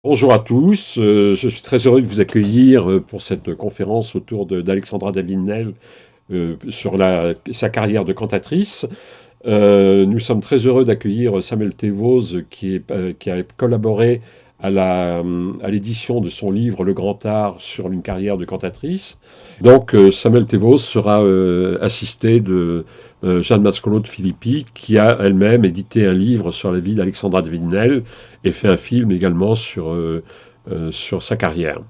Bonjour à tous, je suis très heureux de vous accueillir pour cette conférence autour d'Alexandra David-Néel sur sa carrière de cantatrice. Nous sommes très heureux d'accueillir Samuel Tevos qui a collaboré à l'édition de son livre Le Grand Art sur une carrière de cantatrice. Donc Samuel Tevos sera assisté de Jeanne Mascolo de Filippi, qui a elle-même édité un livre sur la vie d'Alexandra David-Néel et fait un film également sur sa carrière.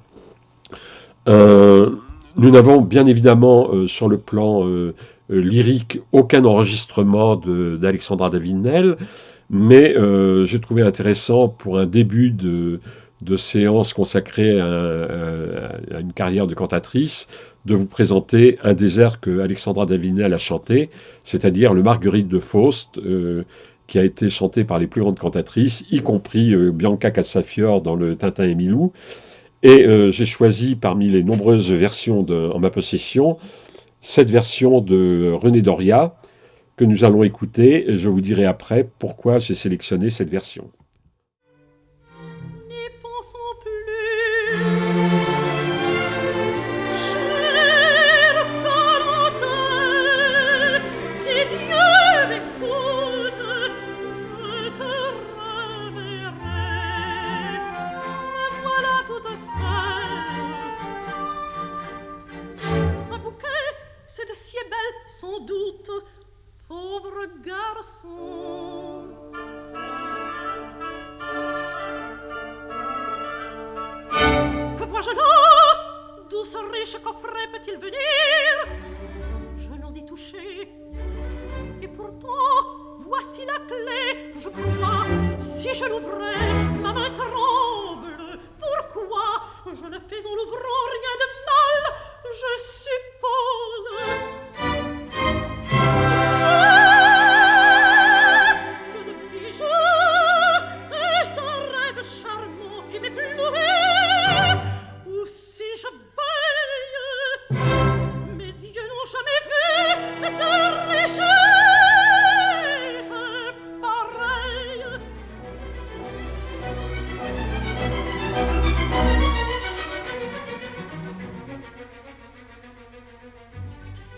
Euh, Nous n'avons bien évidemment sur le plan lyrique aucun enregistrement d'Alexandra David-Néel, mais j'ai trouvé intéressant pour un début de séance consacrée à une carrière de cantatrice de vous présenter un des airs que Alexandra David-Néel a chanté, c'est-à-dire le Marguerite de Faust, qui a été chanté par les plus grandes cantatrices, y compris Bianca Cassafiore dans le Tintin et Milou. Et j'ai choisi parmi les nombreuses versions en ma possession, cette version de René Doria que nous allons écouter. Et je vous dirai après pourquoi j'ai sélectionné cette version. N'y pensons plus, cher Valentin, si Dieu m'écoute, je te reverrai. Me voilà toute seule. Un bouquet, c'est de si belle, sans doute, pauvre garçon. Que vois-je là? D'où ce riche coffret peut-il venir? Je n'ose y toucher. Et pourtant, voici la clé. Je crois, si je l'ouvrais, ma main tremble. Pourquoi? Je ne fais en l'ouvrant rien de mal, je suppose. Que de bijoux, est-ce un rêve charmant qui m'éblouit? Ou si je veille, mes yeux n'ont jamais vu de richesse pareille.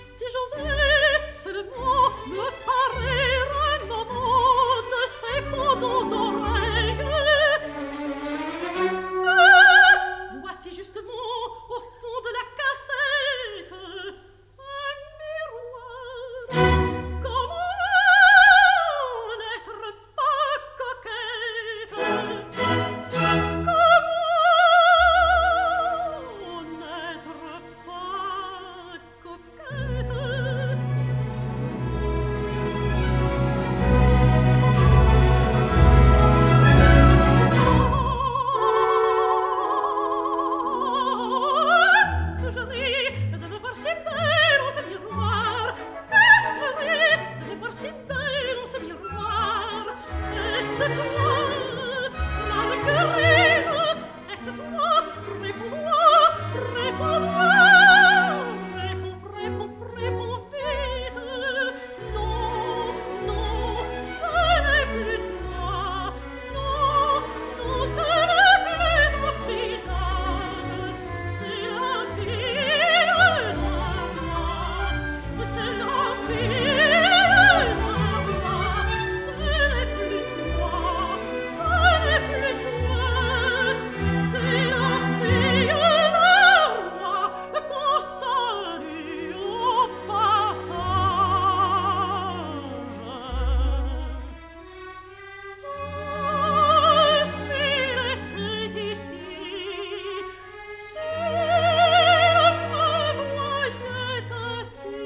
Si j'osais seulement me parer un moment de ces pendants d'oreilles. Voici justement au fond de la cassette un miroir. Comment n'être pas coquette? Comment n'être pas coquette? Je ris de me voir si belle dans ce miroir. Je ris de me voir si belle dans ce miroir. Est-ce toi, Marguerite? Est-ce toi? Réponds-moi, réponds-moi. Réponds vite. Non, non, ce n'est plus toi. Non, non, ce n'est plus ton visage. C'est la vie d'Armand. C'est la vie d'Armand. Ce n'est plus toi. Ce n'est plus toi. C'est la vie d'Armand qu'on salue au passage. Oh, s'il était ici, s'il me voyait ainsi,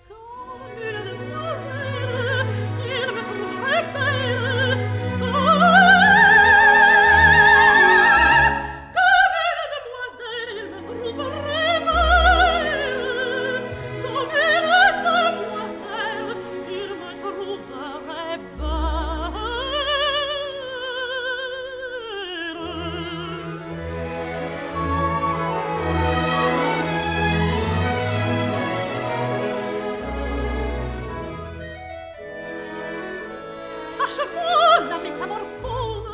comme une demoiselle, il me trouverait belle. Oh, comme une demoiselle, il me trouverait belle. Comme une demoiselle, il me trouverait belle. Achevons la métamorphose.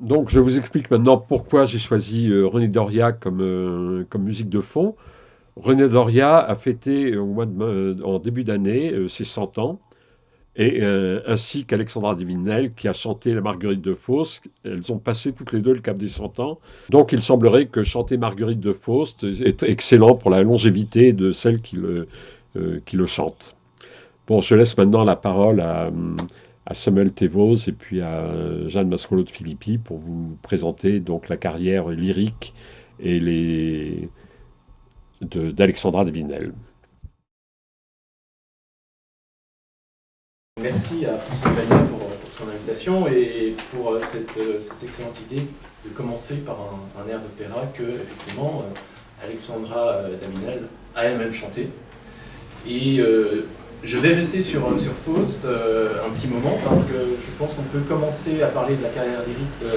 Donc, je vous explique maintenant pourquoi j'ai choisi René Doria comme musique de fond. René Doria a fêté en début d'année ses 100 ans, et ainsi qu'Alexandra Devinel qui a chanté la Marguerite de Faust. Elles ont passé toutes les deux le cap des 100 ans. Donc, il semblerait que chanter Marguerite de Faust est excellent pour la longévité de celle qui le chante. Bon, je laisse maintenant la parole à Samuel Thévaux et puis à Jeanne Mascolo de Filippi pour vous présenter donc la carrière lyrique d'Alexandra Devinel. Merci à François Bagnet pour son invitation et pour cette excellente idée de commencer par un air d'opéra que, effectivement, Alexandra Devinel a elle-même chanté. Et je vais rester sur Faust un petit moment parce que je pense qu'on peut commencer à parler de la carrière lyrique de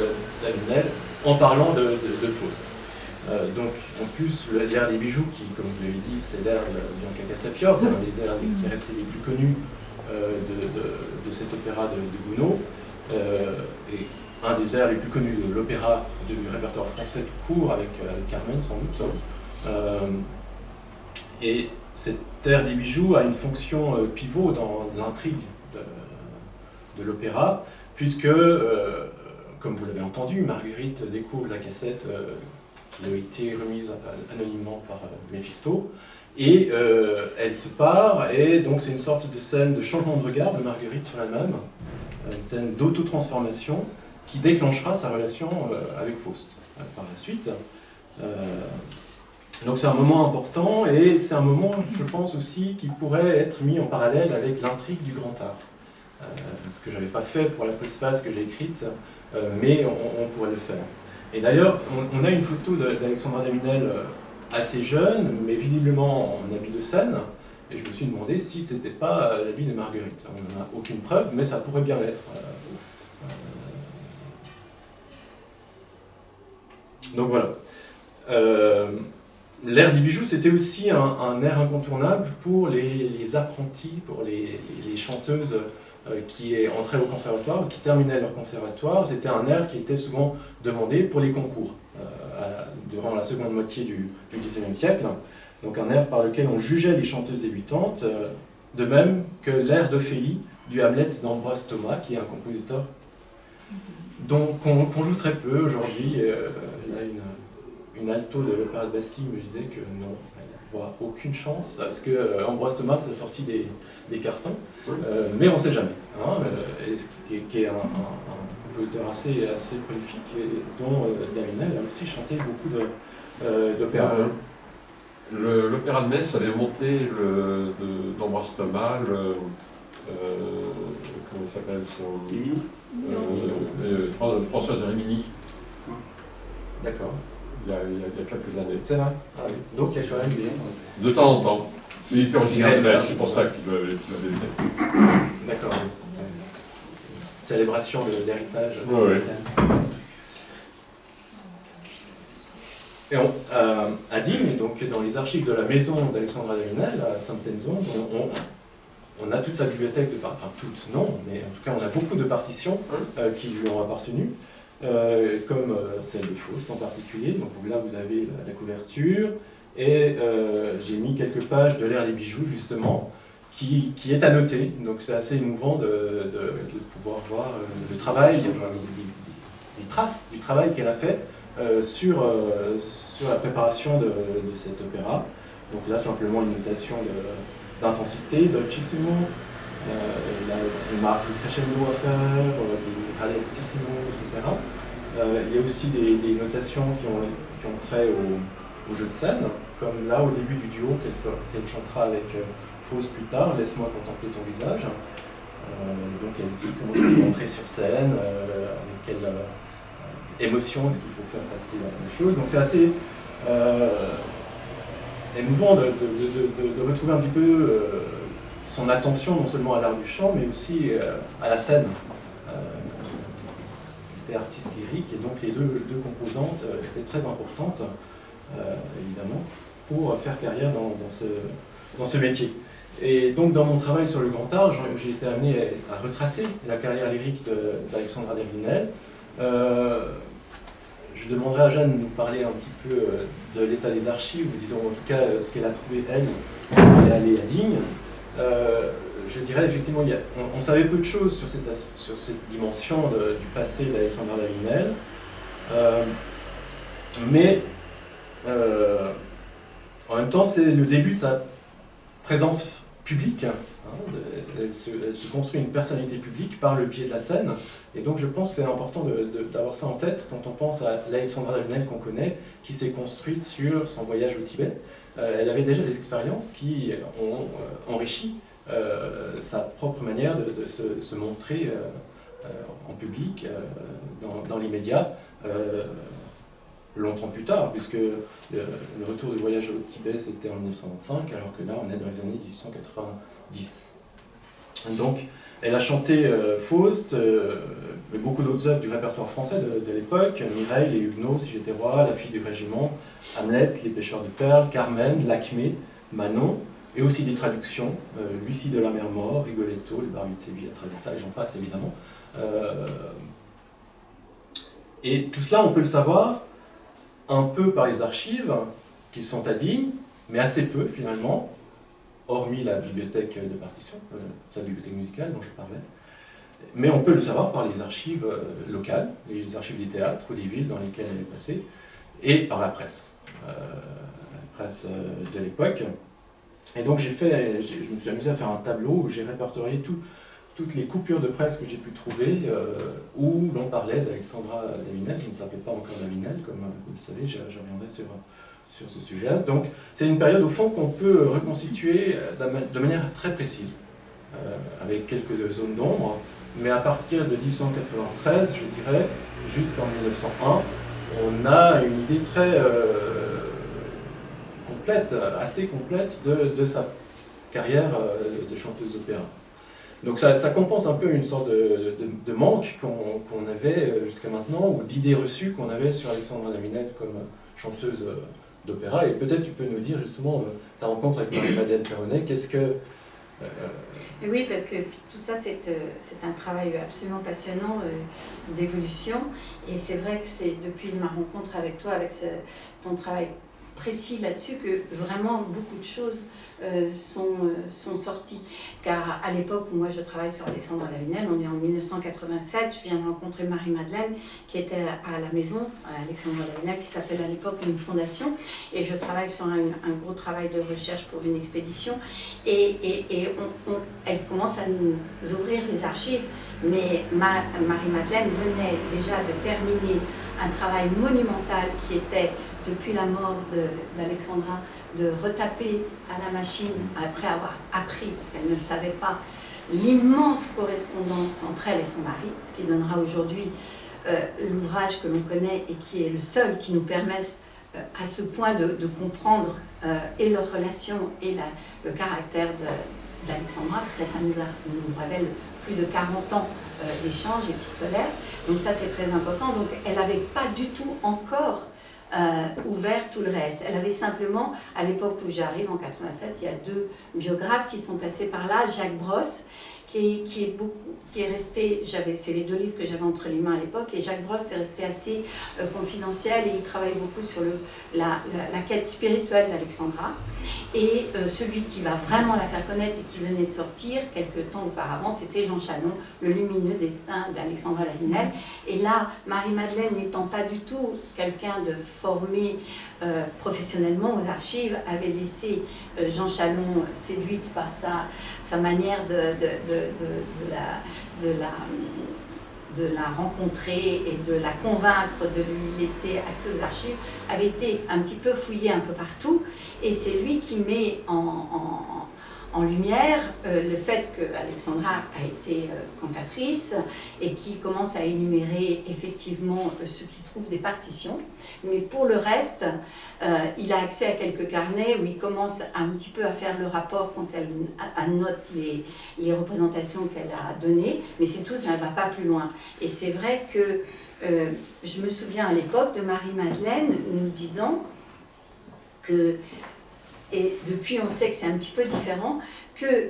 Devinel en parlant de Faust. Donc, en plus, l'air des bijoux, qui, comme vous l'avez dit, c'est l'air de Bianca Castafiore, c'est un des airs qui est resté les plus connus de cet opéra de Gounod, et un des airs les plus connus de l'opéra du répertoire français tout court, avec Carmen sans doute. Et cet air des bijoux a une fonction pivot dans l'intrigue de l'opéra, puisque, comme vous l'avez entendu, Marguerite découvre la cassette qui a été remise anonymement par Méphisto, et elle se part, et donc c'est une sorte de scène de changement de regard de Marguerite sur elle-même, une scène d'autotransformation qui déclenchera sa relation avec Faust par la suite. Donc c'est un moment important, et c'est un moment, je pense aussi, qui pourrait être mis en parallèle avec l'intrigue du grand art. Ce que je n'avais pas fait pour la postface que j'ai écrite, mais on pourrait le faire. Et d'ailleurs, on a une photo d'Alexandra Devinel assez jeune, mais visiblement en habit de scène, et je me suis demandé si c'était pas l'habit de Marguerite. On n'en a aucune preuve, mais ça pourrait bien l'être. Donc voilà. L'air des bijoux, c'était aussi un air incontournable pour les apprentis, pour les chanteuses qui entraient au conservatoire, qui terminaient leur conservatoire. C'était un air qui était souvent demandé pour les concours durant la seconde moitié du XIXe siècle. Donc un air par lequel on jugeait les chanteuses débutantes, de même que l'air d'Ophélie du Hamlet d'Ambroise Thomas, qui est un compositeur qu'on joue très peu aujourd'hui. Là, une alto de l'Opéra de Bastille me disait que non, elle ne voit aucune chance, parce que Ambroise Thomas a sorti des cartons, mais on ne sait jamais. Hein, qui est un compositeur assez prolifique, et dont Devinel a aussi chanté beaucoup d'opéra. L'opéra de Metz avait monté d'Ambroise Thomas, comment il s'appelle François de Rimini. D'accord. Il y a quelques années. C'est vrai. Ah, oui. Donc il y a quand même bien. De temps en temps. Il était originaire de Metz, c'est pour ça qu'il l'avait fait. D'accord. Célébration de l'héritage. Oui. Et à Digne, donc dans les archives de la maison d'Alexandra Devinel, à Saint-Tenzon, on a toute sa bibliothèque, enfin toutes non, mais en tout cas on a beaucoup de partitions qui lui ont appartenu, comme celle de Faust en particulier. Donc là vous avez la couverture, et j'ai mis quelques pages de l'air des bijoux justement, qui est à noter. Donc c'est assez émouvant de pouvoir voir le travail, des traces du travail qu'elle a fait sur la préparation de cet opéra. Donc là, simplement une notation d'intensité, dolcissimo. Là, on marque le crescendo à faire, des ralentissimo, etc. Il y a aussi des notations qui ont trait au jeu de scène, comme là, au début du duo qu'elle chantera avec Faust plus tard, Laisse-moi contempler ton visage. Donc elle dit comment il faut entrer sur scène, avec quelle émotion est-ce qu'il faut faire passer les choses. Donc c'est assez émouvant de retrouver un petit peu son attention non seulement à l'art du chant, mais aussi à la scène. Elle était artiste lyrique, et donc les deux composantes étaient très importantes, évidemment, pour faire carrière dans ce métier. Et donc dans mon travail sur le grand art, j'ai été amené à retracer la carrière lyrique d'Alexandra Devinel, Je demanderai à Jeanne de nous parler un petit peu de l'état des archives, ou disons en tout cas ce qu'elle a trouvé, elle, quand elle est allée à Digne. Je dirais effectivement, on savait peu de choses sur cette dimension du passé d'Alexandra Davinel, mais en même temps, c'est le début de sa présence publique. Elle se construit une personnalité publique par le biais de la scène, et donc je pense que c'est important d'avoir ça en tête quand on pense à l'Alexandra Davinel qu'on connaît, qui s'est construite sur son voyage au Tibet. Elle avait déjà des expériences qui ont enrichi sa propre manière de se montrer en public, dans l'immédiat, longtemps plus tard, puisque le retour du voyage au Tibet c'était en 1925, alors que là on est dans les années 1890. Donc elle a chanté Faust, mais beaucoup d'autres œuvres du répertoire français de l'époque, Mireille, Les Huguenots, Si j'étais roi, La fille du régiment, Hamlet, Les pêcheurs de perles, Carmen, Lakmé, Manon, et aussi des traductions, Lucie de la mer mort, Rigoletto, Le barbier de Séville, la Traviata, et j'en passe évidemment. Et tout cela on peut le savoir un peu par les archives qui sont à Digne, mais assez peu finalement, hormis la bibliothèque de partition, sa bibliothèque musicale dont je parlais. Mais on peut le savoir par les archives locales, les archives des théâtres ou des villes dans lesquelles elle est passée, et par la presse de l'époque. Et donc je me suis amusé à faire un tableau où j'ai répertorié toutes les coupures de presse que j'ai pu trouver, où l'on parlait d'Alexandra Davinel, qui ne s'appelait pas encore Davinel, comme vous le savez, je reviendrai sur ce sujet-là. Donc c'est une période au fond qu'on peut reconstituer de manière très précise, avec quelques zones d'ombre, mais à partir de 1893, je dirais, jusqu'en 1901, on a une idée très complète, assez complète de sa carrière de chanteuse d'opéra. Donc ça compense un peu une sorte de manque qu'on avait jusqu'à maintenant, ou d'idées reçues qu'on avait sur Alexandra Davinel comme chanteuse d'opéra. Et peut-être tu peux nous dire justement ta rencontre avec Marie-Madeleine Perronnet, qu'est-ce que... Oui, parce que tout ça, c'est un travail absolument passionnant d'évolution. Et c'est vrai que c'est depuis ma rencontre avec toi, avec ton travail précis là-dessus, que vraiment beaucoup de choses sont sorties. Car à l'époque où moi je travaille sur Alexandra Davinel, on est en 1987, je viens de rencontrer Marie-Madeleine qui était à la maison, à Alexandra Davinel, qui s'appelle à l'époque une fondation, et je travaille sur un gros travail de recherche pour une expédition, et elle commence à nous ouvrir les archives, mais Marie-Madeleine venait déjà de terminer un travail monumental qui était, depuis la mort d'Alexandra, de retaper à la machine, après avoir appris, parce qu'elle ne le savait pas, l'immense correspondance entre elle et son mari, ce qui donnera aujourd'hui l'ouvrage que l'on connaît et qui est le seul qui nous permette à ce point de comprendre et leur relation et le caractère d'Alexandra, parce que ça nous révèle plus de 40 ans d'échanges épistolaires. Donc ça c'est très important. Donc elle n'avait pas du tout encore ouvert tout le reste. Elle avait simplement, à l'époque où j'arrive en 87, il y a 2 biographes qui sont passés par là, Jacques Brosse, qui est resté, c'est les 2 livres que j'avais entre les mains à l'époque, et Jacques Brosse est resté assez confidentiel, et il travaille beaucoup sur la quête spirituelle d'Alexandra. Et celui qui va vraiment la faire connaître et qui venait de sortir quelques temps auparavant, c'était Jean Chalon, Le lumineux destin d'Alexandra Davinel. Et là, Marie-Madeleine n'étant pas du tout quelqu'un de formé professionnellement aux archives, avait laissé Jean Chalon, séduite par sa manière de la rencontrer et de la convaincre de lui laisser accès aux archives, avait été un petit peu fouillé un peu partout, et c'est lui qui met en lumière le fait qu'Alexandra a été cantatrice et qui commence à énumérer effectivement ce qu'il trouve des partitions. Mais pour le reste, il a accès à quelques carnets où il commence un petit peu à faire le rapport quand elle annote les représentations qu'elle a données, mais c'est tout, ça ne va pas plus loin. Et c'est vrai que je me souviens à l'époque de Marie-Madeleine nous disant que, et depuis on sait que c'est un petit peu différent, que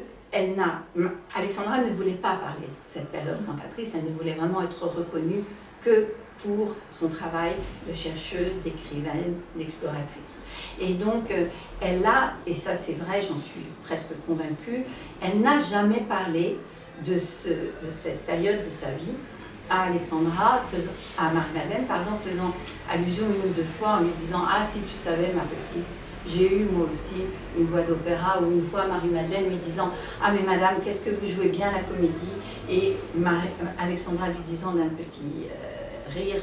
Alexandra ne voulait pas parler de cette période cantatrice, elle ne voulait vraiment être reconnue que pour son travail de chercheuse, d'écrivaine, d'exploratrice. Et donc, elle a, et ça c'est vrai, j'en suis presque convaincue, elle n'a jamais parlé de cette période de sa vie à Alexandra, à Marie-Madeleine, pardon, faisant allusion une ou deux fois en lui disant « Ah, si tu savais, ma petite, j'ai eu moi aussi une voix d'opéra » ou une fois Marie-Madeleine lui disant « Ah, mais madame, qu'est-ce que vous jouez bien la comédie ?» et Alexandra lui disant d'un petit rire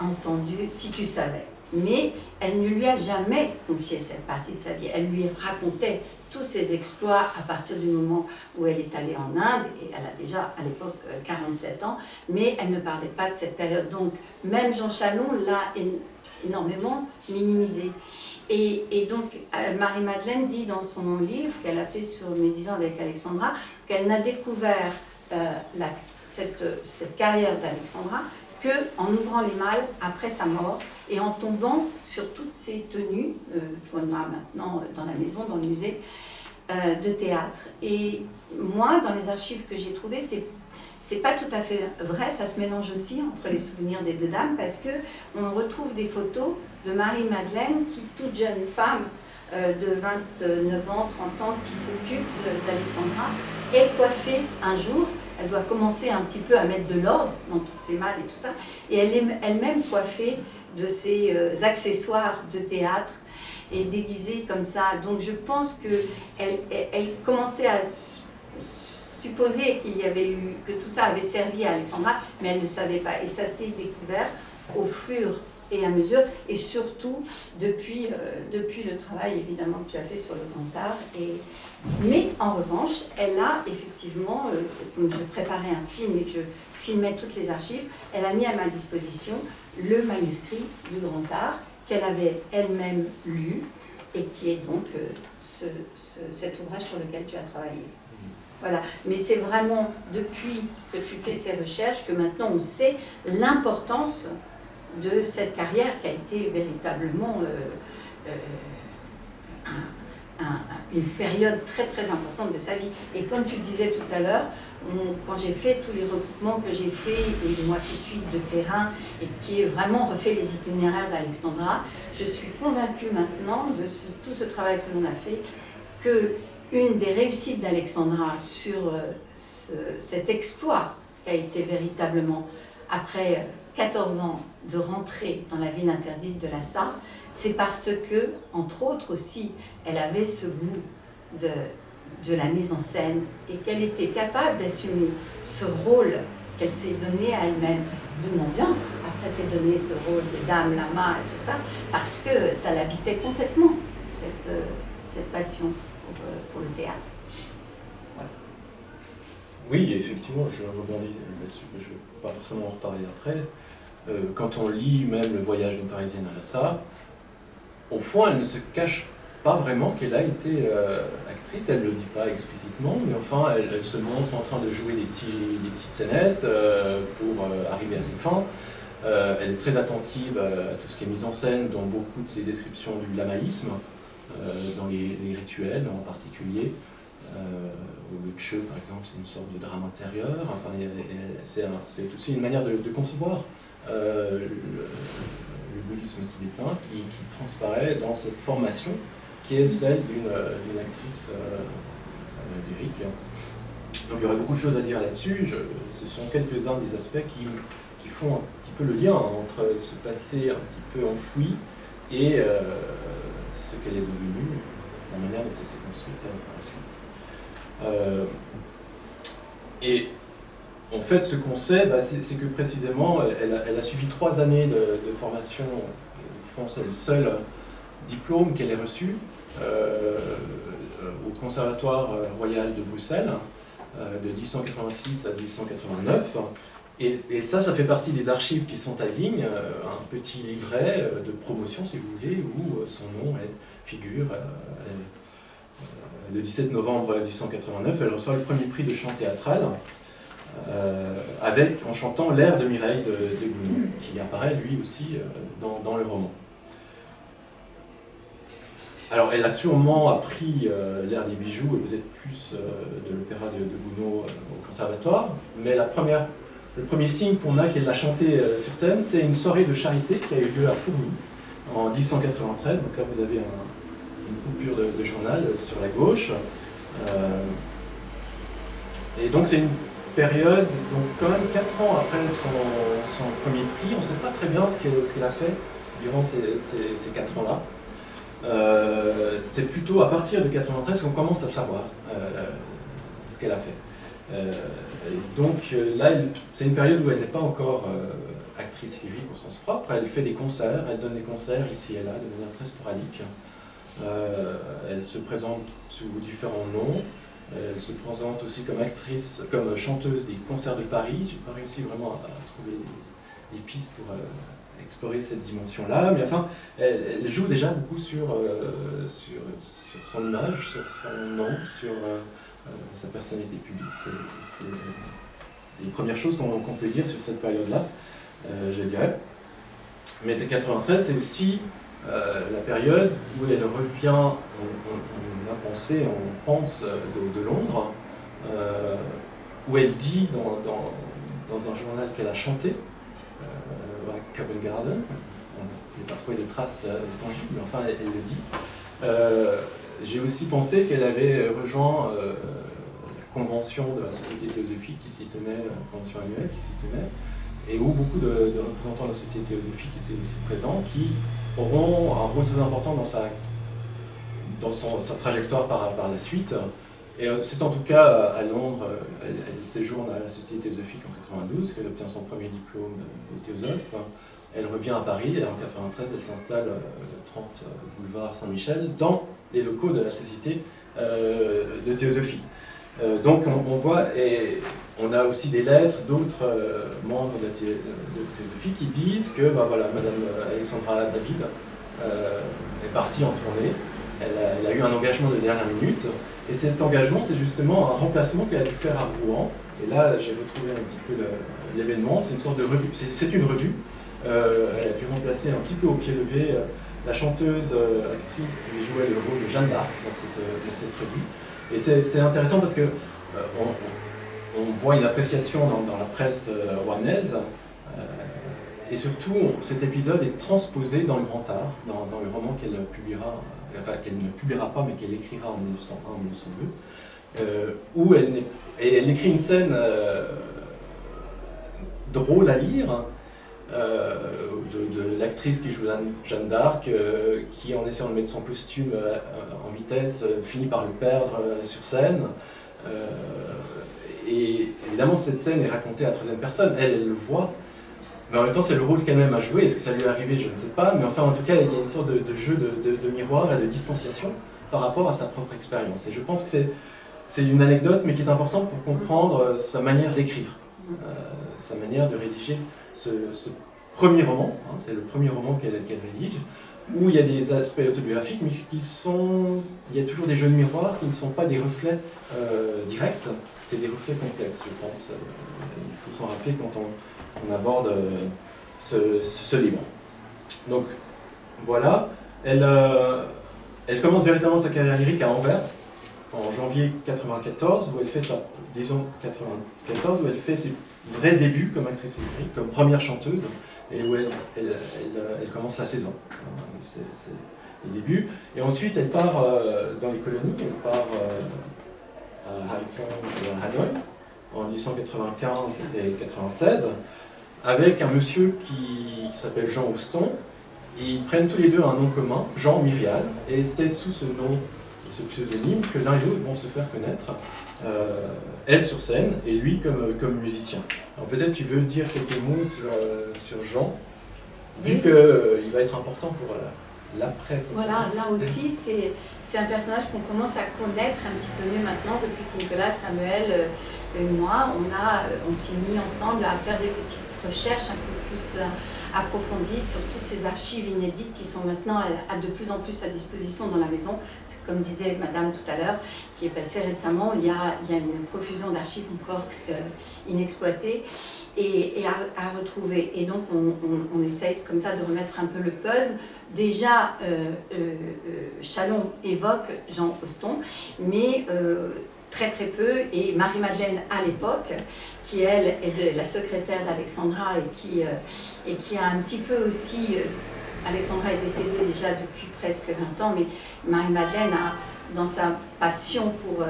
entendu « Si tu savais ». Mais elle ne lui a jamais confié cette partie de sa vie. Elle lui racontait tous ses exploits à partir du moment où elle est allée en Inde, et elle a déjà à l'époque 47 ans, mais elle ne parlait pas de cette période. Donc même Jean Chalon l'a énormément minimisé. Et donc Marie-Madeleine dit dans son livre qu'elle a fait sur Médisant avec Alexandra, qu'elle n'a découvert cette carrière d'Alexandra qu'en ouvrant les malles après sa mort et en tombant sur toutes ces tenues qu'on a maintenant dans la maison, dans le musée de théâtre. Et moi, dans les archives que j'ai trouvées, c'est pas tout à fait vrai, ça se mélange aussi entre les souvenirs des deux dames, parce qu'on retrouve des photos de Marie-Madeleine qui, toute jeune femme de 29 ans, 30 ans, qui s'occupe d'Alexandra, est coiffée un jour. Elle doit commencer un petit peu à mettre de l'ordre dans toutes ses malles et tout ça. Et elle est elle-même coiffée de ses accessoires de théâtre et déguisée comme ça. Donc je pense qu'elle commençait à supposer que tout ça avait servi à Alexandra, mais elle ne savait pas. Et ça s'est découvert au fur et à mesure, et surtout depuis le travail évidemment que tu as fait sur le Grand Art. Mais en revanche, elle a effectivement, comme je préparais un film et que je filmais toutes les archives, elle a mis à ma disposition le manuscrit du Grand Art qu'elle avait elle-même lu et qui est donc cet ouvrage sur lequel tu as travaillé. Voilà. Mais c'est vraiment depuis que tu fais ces recherches que maintenant on sait l'importance de cette carrière qui a été véritablement une période très très importante de sa vie. Et comme tu le disais tout à l'heure, quand j'ai fait tous les recoupements que j'ai fait, et moi qui suis de terrain et qui ai vraiment refait les itinéraires d'Alexandra, je suis convaincue maintenant de tout ce travail que l'on a fait, que une des réussites d'Alexandra sur cet exploit qui a été véritablement, après 14 ans de rentrer dans la ville interdite de Lhasa, c'est parce que, entre autres aussi, elle avait ce goût de la mise en scène et qu'elle était capable d'assumer ce rôle qu'elle s'est donné à elle-même de mendiante. Après s'est donné ce rôle de dame lama et tout ça, parce que ça l'habitait complètement, cette passion pour le théâtre. Voilà. Oui, effectivement, je rebondis là-dessus, mais je ne vais pas forcément en reparler après. Quand on lit même Le voyage d'une Parisienne à Lhasa, au fond, elle ne se cache pas vraiment qu'elle a été actrice, elle ne le dit pas explicitement, mais enfin, elle se montre en train de jouer des petites scénettes pour arriver à ses fins. Elle est très attentive à tout ce qui est mise en scène, dans beaucoup de ses descriptions du lamaïsme, dans les rituels en particulier. Le Tcheu, par exemple, c'est une sorte de drame intérieur. Enfin, c'est aussi une manière de concevoir le bouddhisme tibétain qui transparaît dans cette formation qui est celle d'une actrice lyrique. Donc il y aurait beaucoup de choses à dire là-dessus. Ce sont quelques-uns des aspects qui font un petit peu le lien entre ce passé un petit peu enfoui et ce qu'elle est devenue, la manière dont elle s'est construite par la suite. Et en fait, ce qu'on sait, c'est que précisément, elle a suivi 3 années de formation. Au fond, c'est le seul diplôme qu'elle ait reçu au Conservatoire royal de Bruxelles, de 1886 à 1889. Et ça fait partie des archives qui sont à Digne, un petit livret de promotion, si vous voulez, où son nom figure. Le 17 novembre 1889, elle reçoit le premier prix de chant théâtral, en chantant l'air de Mireille de Gounod, qui apparaît lui aussi dans le roman. Alors elle a sûrement appris l'air des bijoux et peut-être plus de l'opéra de Gounod au conservatoire, mais la première le premier signe qu'on a qu'elle l'a chanté sur scène, c'est une soirée de charité qui a eu lieu à Fourmies en 1893. Donc là, vous avez une coupure de journal sur la gauche. Et donc, c'est une période, donc quand même 4 ans après son premier prix, on ne sait pas très bien ce qu'elle a fait durant ces 4 ans-là. C'est plutôt à partir de 93 qu'on commence à savoir ce qu'elle a fait. Donc là, c'est une période où elle n'est pas encore actrice lyrique au sens propre. Elle fait des concerts, elle donne des concerts ici et là de manière très sporadique. Elle se présente sous différents noms. Elle se présente aussi comme actrice, comme chanteuse des concerts de Paris. J'ai pas réussi vraiment à trouver des pistes pour explorer cette dimension-là, mais enfin, elle joue déjà beaucoup sur son image, sur son nom, sur sa personnalité publique. C'est les premières choses qu'on peut dire sur cette période-là, je dirais. Mais dès 93, c'est aussi la période où elle revient, on pense de Londres, où elle dit dans un journal qu'elle a chanté, à Covent Garden. Je n'ai pas trouvé de traces tangibles, mais enfin elle le dit. J'ai aussi pensé qu'elle avait rejoint la convention de la Société théosophique qui s'y tenait, la convention annuelle qui s'y tenait, et où beaucoup de représentants de la Société théosophique étaient aussi présents, qui auront un rôle très important dans sa trajectoire par la suite. Et c'est en tout cas à Londres, elle séjourne à la Société théosophique en 92, qu'elle obtient son premier diplôme de théosophe. Elle revient à Paris et en 93, elle s'installe 30 boulevard Saint-Michel dans les locaux de la Société de théosophie. Donc on voit, et on a aussi des lettres d'autres membres de théosophie qui disent que voilà, Madame Alexandra David est partie en tournée. Elle a eu un engagement de dernière minute. Et cet engagement, c'est justement un remplacement qu'elle a dû faire à Rouen. Et là, j'ai retrouvé un petit peu l'événement. C'est une sorte de revue. C'est une revue. Elle a dû remplacer un petit peu au pied levé la chanteuse, actrice qui jouait le rôle de Jeanne d'Arc dans cette revue. Et c'est intéressant parce que on voit une appréciation dans la presse rouennaise. Et surtout, cet épisode est transposé dans le grand art, dans le roman qu'elle publiera. Enfin, qu'elle ne publiera pas, mais qu'elle écrira en 1901-1902, où elle écrit une scène drôle à lire, de l'actrice qui joue Jeanne d'Arc, qui, en essayant de mettre son costume en vitesse, finit par le perdre sur scène. Et évidemment, cette scène est racontée à la troisième personne, elle le voit. Mais en même temps, c'est le rôle qu'elle-même a joué. Est-ce que ça lui est arrivé? Je ne sais pas. Mais enfin, en tout cas, il y a une sorte de jeu de miroir et de distanciation par rapport à sa propre expérience. Et je pense que c'est une anecdote, mais qui est importante pour comprendre sa manière d'écrire, sa manière de rédiger ce premier roman. Hein, c'est le premier roman qu'elle rédige, où il y a des aspects autobiographiques, mais il y a toujours des jeux de miroir qui ne sont pas des reflets directs. C'est des reflets complexes, je pense. Il faut s'en rappeler quand on aborde ce livre. Donc voilà, elle commence véritablement sa carrière lyrique à Anvers en janvier 94, où elle fait où elle fait ses vrais débuts comme actrice lyrique, comme première chanteuse, et où elle commence la saison. C'est les débuts. Et ensuite, elle part dans les colonies, elle part à Haiphong, à Hanoï, en 1895 et 96, avec un monsieur qui s'appelle Jean Houston. Ils prennent tous les deux un nom commun, Jean Myrial, et c'est sous ce nom, ce pseudonyme, que l'un et l'autre vont se faire connaître, elle sur scène et lui comme musicien. Alors peut-être tu veux dire quelques mots sur Jean, vu qu'il va être important pour l'après. Voilà, là aussi c'est un personnage qu'on commence à connaître un petit peu mieux maintenant, depuis que Nicolas, Samuel et moi, on s'est mis ensemble à faire des petites recherches un peu plus approfondies sur toutes ces archives inédites qui sont maintenant de plus en plus à disposition dans la maison. Comme disait Madame tout à l'heure, qui est passée récemment, il y a une profusion d'archives encore inexploitées. et à retrouver. Et donc on essaye comme ça de remettre un peu le puzzle. Déjà, Chalon évoque Jean Hoston, mais très très peu, et Marie-Madeleine à l'époque, qui elle est la secrétaire d'Alexandra et qui a un petit peu aussi... Alexandra est décédée déjà depuis presque 20 ans, mais Marie-Madeleine a, dans sa passion pour...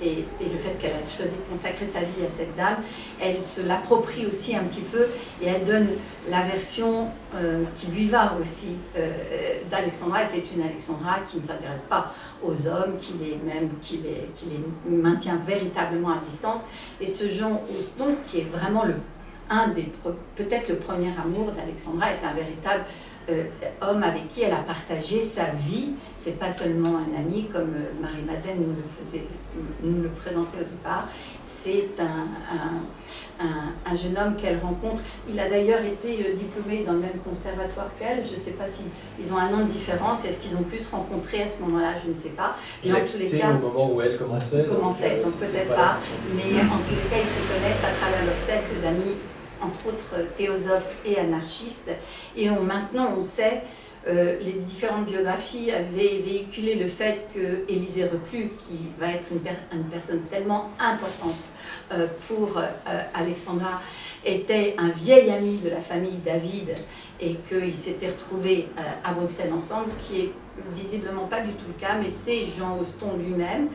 et le fait qu'elle a choisi de consacrer sa vie à cette dame, elle se l'approprie aussi un petit peu et elle donne la version qui lui va aussi d'Alexandra. Et c'est une Alexandra qui ne s'intéresse pas aux hommes, qui les maintient véritablement à distance. Et ce Jean Hoston, qui est vraiment peut-être le premier amour d'Alexandra, est un véritable homme avec qui elle a partagé sa vie. C'est pas seulement un ami comme Marie-Madeleine nous le présentait au départ. C'est un jeune homme qu'elle rencontre. Il a d'ailleurs été diplômé dans le même conservatoire qu'elle. Je ne sais pas si ils ont un an de différence. Est-ce qu'ils ont pu se rencontrer à ce moment-là? Je ne sais pas. Mais en tous les cas, au moment où elle commençait. Donc peut-être pas. Mais en tous les cas, ils se connaissent à travers leur cercle d'amis, entre autres théosophes et anarchistes. Et maintenant, on sait, les différentes biographies avaient véhiculé le fait que Élisée Reclus, qui va être une personne tellement importante pour Alexandra, était un vieil ami de la famille David et qu'ils s'étaient retrouvés à Bruxelles ensemble, ce qui est visiblement pas du tout le cas, mais c'est Jean Hoston lui-même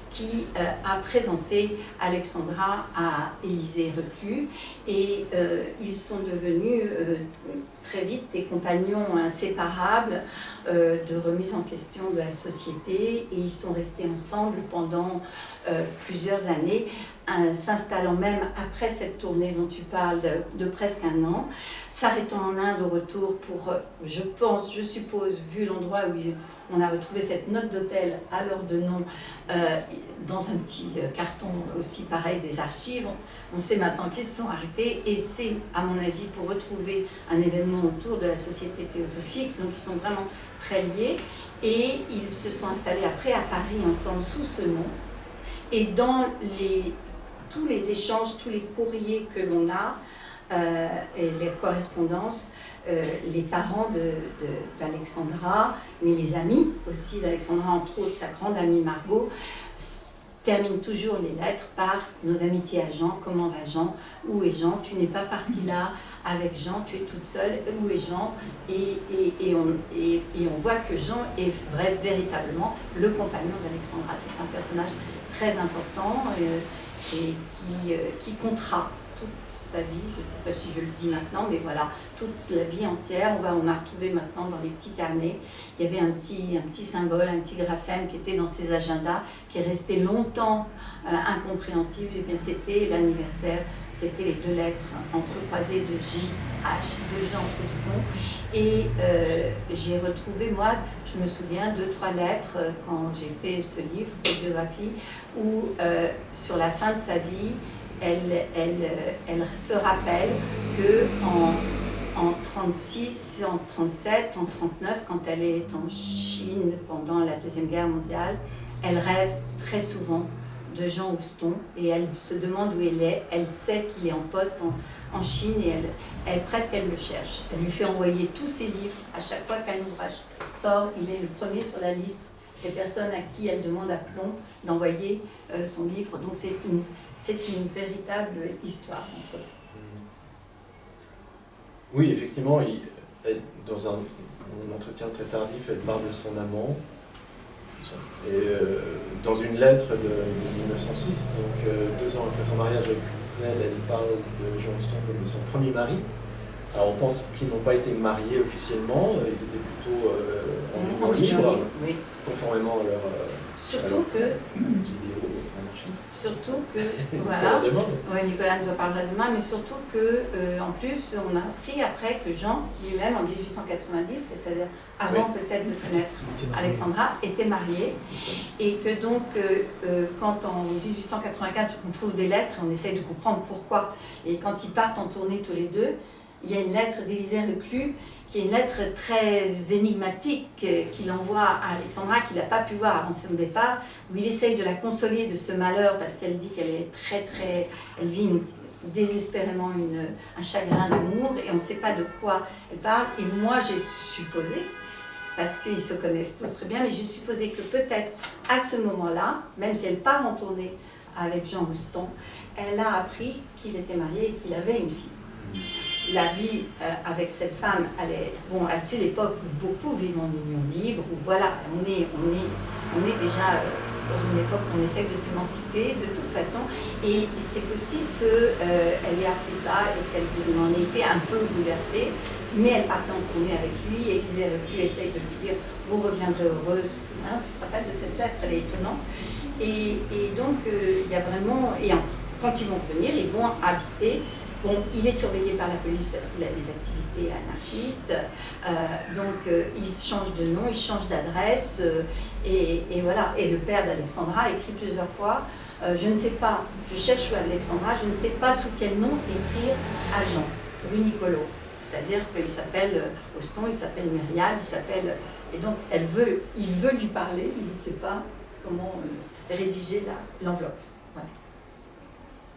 qui a présenté Alexandra à Élisée Reclus, et ils sont devenus très vite des compagnons inséparables de remise en question de la société, et ils sont restés ensemble pendant plusieurs années, s'installant même après cette tournée dont tu parles de presque un an, s'arrêtant en Inde au retour pour, je suppose, vu l'endroit où on a retrouvé cette note d'hôtel à l'heure de nom dans un petit carton aussi pareil des archives. On sait maintenant qu'ils se sont arrêtés, et c'est à mon avis pour retrouver un événement autour de la société théosophique. Donc ils sont vraiment très liés, et ils se sont installés après à Paris ensemble sous ce nom. Et dans tous les échanges, tous les courriers que l'on a et les correspondances, les parents d'Alexandra, mais les amis aussi d'Alexandra, entre autres sa grande amie Margot, terminent toujours les lettres par nos amitiés à Jean. Comment va Jean? Où est Jean? Tu n'es pas partie là avec Jean, tu es toute seule. Où est Jean? Et on voit que Jean est véritablement le compagnon d'Alexandra. C'est un personnage très important et qui comptera toute sa vie. Je ne sais pas si je le dis maintenant, mais voilà, toute la vie entière. On a retrouvé maintenant dans les petits carnets, il y avait un petit symbole, un petit graphème qui était dans ses agendas, qui est resté longtemps incompréhensible. Et bien c'était l'anniversaire, c'était les 2 lettres entrecroisées de J.H. de Jean Hoston. Et j'ai retrouvé, moi, je me souviens, 2-3 lettres quand j'ai fait ce livre, cette biographie, où sur la fin de sa vie, elle se rappelle qu'en 36, en 37, en 39, quand elle est en Chine pendant la Deuxième Guerre mondiale, elle rêve très souvent de Jean Hoston, et elle se demande où il est. Elle sait qu'il est en poste en Chine, et elle le cherche. Elle lui fait envoyer tous ses livres. À chaque fois qu'un ouvrage sort, il est le premier sur la liste des personnes à qui elle demande à plomb d'envoyer son livre. Donc c'est une véritable histoire. Oui, effectivement, dans un entretien très tardif, elle parle de son amant. Et dans une lettre de 1906, donc 2 ans après son mariage avec Flunel, elle parle de Jean Hoston comme de son premier mari. Alors on pense qu'ils n'ont pas été mariés officiellement, ils étaient plutôt en union libre, oui, conformément à leur surtout que idéaux anarchistes. Surtout que, voilà, ouais, Nicolas nous en parlera demain, mais surtout que, en plus, on a appris après que Jean lui-même, en 1890, c'est-à-dire avant peut-être de connaître Alexandra, était marié, et que donc, quand en 1895, on trouve des lettres, on essaye de comprendre pourquoi, et quand ils partent en tournée tous les deux, il y a une lettre d'Élisée Reclus, qui est une lettre très énigmatique qu'il envoie à Alexandra, qu'il n'a pas pu voir avant son départ, où il essaye de la consoler de ce malheur, parce qu'elle dit qu'elle est elle vit désespérément un chagrin d'amour et on ne sait pas de quoi elle parle. Et moi, j'ai supposé, parce qu'ils se connaissent tous très bien, mais j'ai supposé que peut-être à ce moment-là, même si elle part en tournée avec Jean Rostand, elle a appris qu'il était marié et qu'il avait une fille. La vie avec cette femme, c'est l'époque où beaucoup vivent en union libre, où voilà, on est déjà dans une époque où on essaie de s'émanciper de toute façon, et c'est possible qu'elle ait appris ça et qu'elle en ait été un peu bouleversée, mais elle partait en tournée avec lui et ils essayent de lui dire « vous reviendrez heureuse », hein, tu te rappelles de cette lettre, elle est étonnante, et donc il y a vraiment, quand ils vont revenir, ils vont habiter. Bon, il est surveillé par la police parce qu'il a des activités anarchistes, donc il change de nom, il change d'adresse, et voilà. Et le père d'Alexandra écrit plusieurs fois, je ne sais pas, je cherche Alexandra, je ne sais pas sous quel nom écrire à Jean, rue Nicolo. C'est-à-dire qu'il s'appelle Rostand, il s'appelle Myrial, et donc il veut lui parler, il ne sait pas comment rédiger l'enveloppe. Voilà.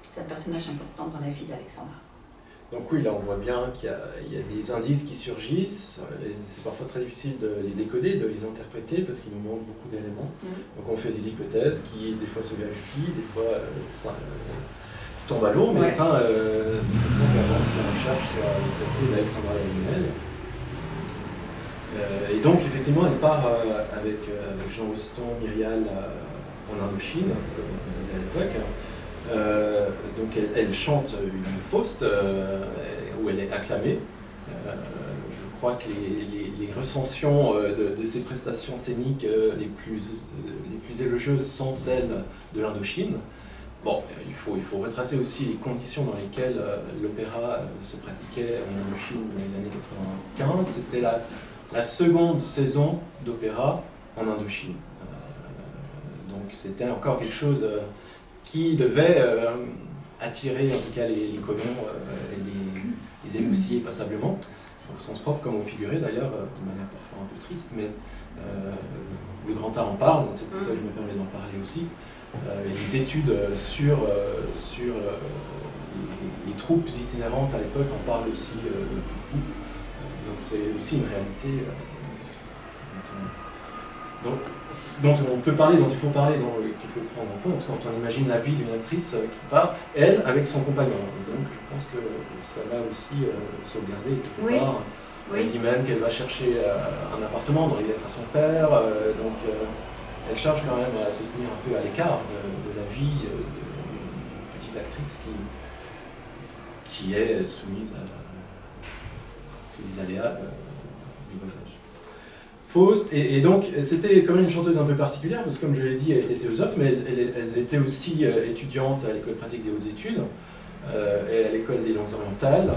C'est un personnage important dans la vie d'Alexandra. Donc oui, là on voit bien qu'il y a des indices qui surgissent, et c'est parfois très difficile de les décoder, de les interpréter, parce qu'il nous manque beaucoup d'éléments. Donc on fait des hypothèses qui des fois se vérifient, des fois ça tombe à l'eau, mais enfin c'est comme ça qu'avance la recherche sur le passé d'Alexandra Davinel. Et donc effectivement elle part avec Jean Rostand, Myrial en Indochine, comme on disait à l'époque. Donc elle chante une Faust où elle est acclamée. Je crois que les recensions de ses prestations scéniques les plus élogieuses sont celles de l'Indochine. Bon, il faut retracer aussi les conditions dans lesquelles l'opéra se pratiquait en Indochine dans les années 95. C'était la seconde saison d'opéra en Indochine. Donc c'était encore quelque chose qui devait attirer en tout cas les colons et les émoustiller passablement, au sens propre comme au figuré d'ailleurs, de manière parfois un peu triste, mais le grand art en parle, c'est pour ça que je me permets d'en parler aussi. Les études sur les troupes itinérantes à l'époque en parlent aussi beaucoup, donc c'est aussi une réalité dont on peut parler, dont il faut parler, qu'il faut prendre en compte quand on imagine la vie d'une actrice qui part, elle, avec son compagnon. Donc je pense que ça va aussi sauvegarder quelque part. Elle dit même qu'elle va chercher un appartement dans les lettres à son père, donc elle cherche quand même à se tenir un peu à l'écart de la vie d'une petite actrice qui est soumise à tous les aléas du voyage. Faust, et donc c'était quand même une chanteuse un peu particulière, parce que comme je l'ai dit, elle était philosophe, mais elle était aussi étudiante à l'école pratique des hautes études, et à l'école des langues orientales.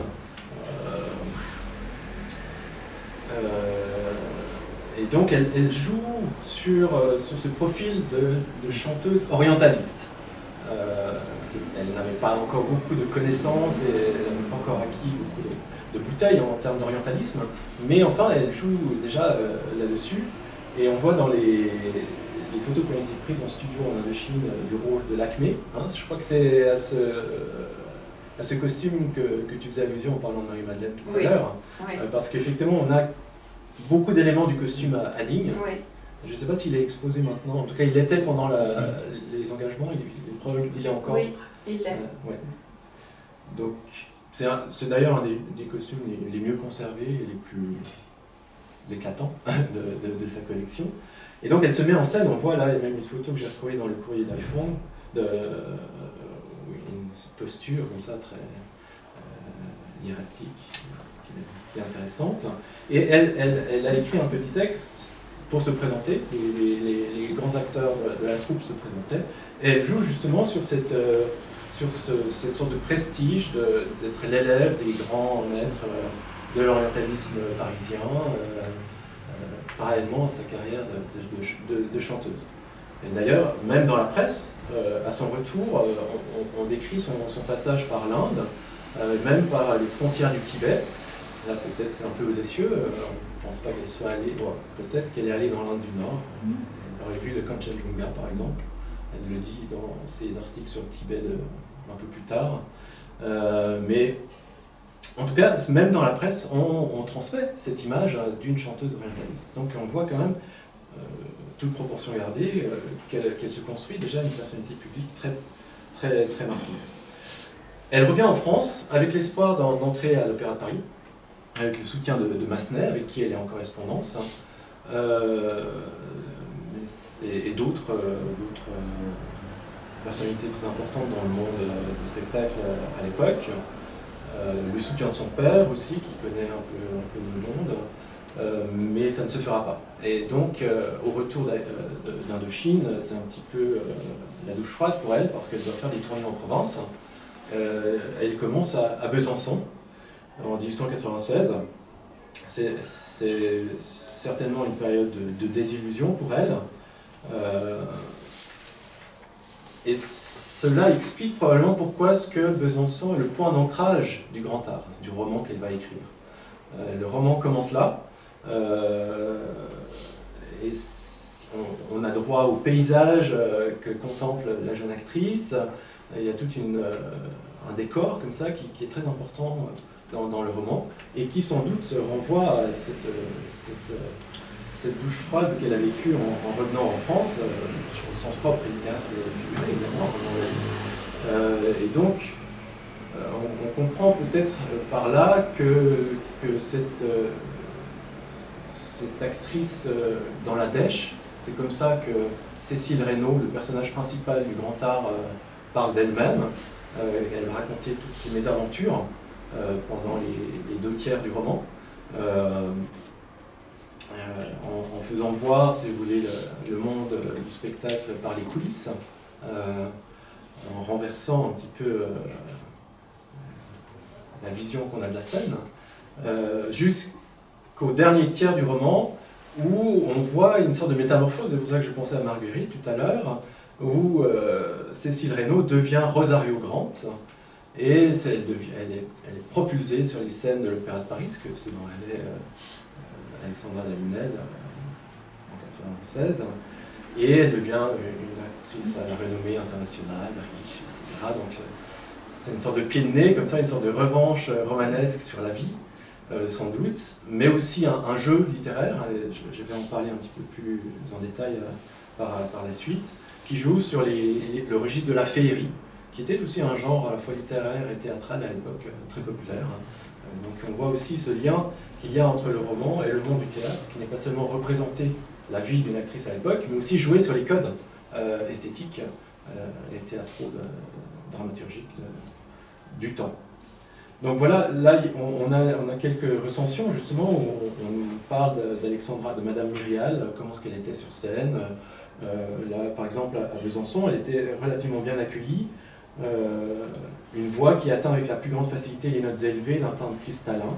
Et donc elle joue sur ce profil de chanteuse orientaliste. Elle n'avait pas encore beaucoup de connaissances, et elle n'avait pas encore acquis beaucoup de bouteilles en termes d'orientalisme, mais enfin elle joue déjà là-dessus, et on voit dans les photos qui ont été prises en studio en Indochine du rôle de l'Acmé. Je crois que c'est à ce costume que tu faisais allusion en parlant de Marie-Madeleine tout à l'heure, parce qu'effectivement on a beaucoup d'éléments du costume à Digne. Je ne sais pas s'il est exposé maintenant, en tout cas il était pendant les engagements, il est encore. Oui, il l'est. Donc c'est d'ailleurs un des costumes les mieux conservés et les plus éclatants de sa collection. Et donc elle se met en scène, on voit là, il y a même une photo que j'ai retrouvée dans le courrier d'iPhone, une posture comme ça très hiératique, qui est intéressante. Et elle a écrit un petit texte pour se présenter, les grands acteurs de la troupe se présentaient, et elle joue justement sur cette sorte de prestige d'être l'élève des grands maîtres de l'orientalisme parisien, parallèlement à sa carrière de chanteuse. Et d'ailleurs, même dans la presse, à son retour, on décrit son passage par l'Inde, même par les frontières du Tibet. Là, peut-être c'est un peu audacieux, on ne pense pas qu'elle soit allée, peut-être qu'elle est allée dans l'Inde du Nord. Elle aurait vu le Kanchenjunga, par exemple. Elle le dit dans ses articles sur le Tibet un peu plus tard. Mais en tout cas, même dans la presse, on transmet cette image d'une chanteuse orientaliste. Donc on voit quand même, toute proportion gardée, qu'elle se construit déjà une personnalité publique très, très, très marquée. Elle revient en France avec l'espoir d'entrer à l'Opéra de Paris, avec le soutien de Massenet, avec qui elle est en correspondance, et d'autres personnalités très importantes dans le monde des spectacles à l'époque. Le soutien de son père aussi, qui connaît un peu le monde, mais ça ne se fera pas. Et donc, au retour d'Indochine, c'est un petit peu la douche froide pour elle, parce qu'elle doit faire des tournées en province. Elle commence à Besançon, en 1896. C'est certainement une période de désillusion pour elle. Et cela explique probablement pourquoi est-ce que Besançon est le point d'ancrage du grand art, du roman qu'elle va écrire. Le roman commence là, et on a droit au paysage que contemple la jeune actrice. Il y a tout un décor comme ça qui est très important dans le roman, et qui sans doute renvoie à cette douche froide qu'elle a vécue en revenant en France, au sens propre et littéraire et figuré, évidemment, en revenant en Asie. Et donc, on comprend peut-être par là que cette actrice dans la dèche, c'est comme ça que Cécile Reynaud, le personnage principal du grand art, parle d'elle-même. Elle va raconter toutes ses mésaventures pendant les 2 tiers du roman. En faisant voir, si vous voulez, le monde du spectacle par les coulisses, en renversant un petit peu la vision qu'on a de la scène, jusqu'au dernier tiers du roman, où on voit une sorte de métamorphose. C'est pour ça que je pensais à Marguerite tout à l'heure, où Cécile Reynaud devient Rosario Grant, et elle est propulsée sur les scènes de l'Opéra de Paris, ce dont elle est Alexandra Davinel en 1996, et elle devient une actrice à la renommée internationale, riche, etc. Donc c'est une sorte de pied de nez, comme ça, une sorte de revanche romanesque sur la vie, sans doute, mais aussi un jeu littéraire. Je vais en parler un petit peu plus en détail par la suite, qui joue sur le registre de la féerie, qui était aussi un genre à la fois littéraire et théâtral à l'époque, très populaire. Donc on voit aussi ce lien qu'il y a entre le roman et le monde du théâtre, qui n'est pas seulement représenter la vie d'une actrice à l'époque, mais aussi jouer sur les codes esthétiques et théâtraux, dramaturgiques du temps. Donc voilà, là on a quelques recensions justement, où on parle d'Alexandra, de Madame Myrial, comment est-ce qu'elle était sur scène. Là par exemple à Besançon, elle était relativement bien accueillie, une voix qui atteint avec la plus grande facilité les notes élevées d'un timbre cristallin.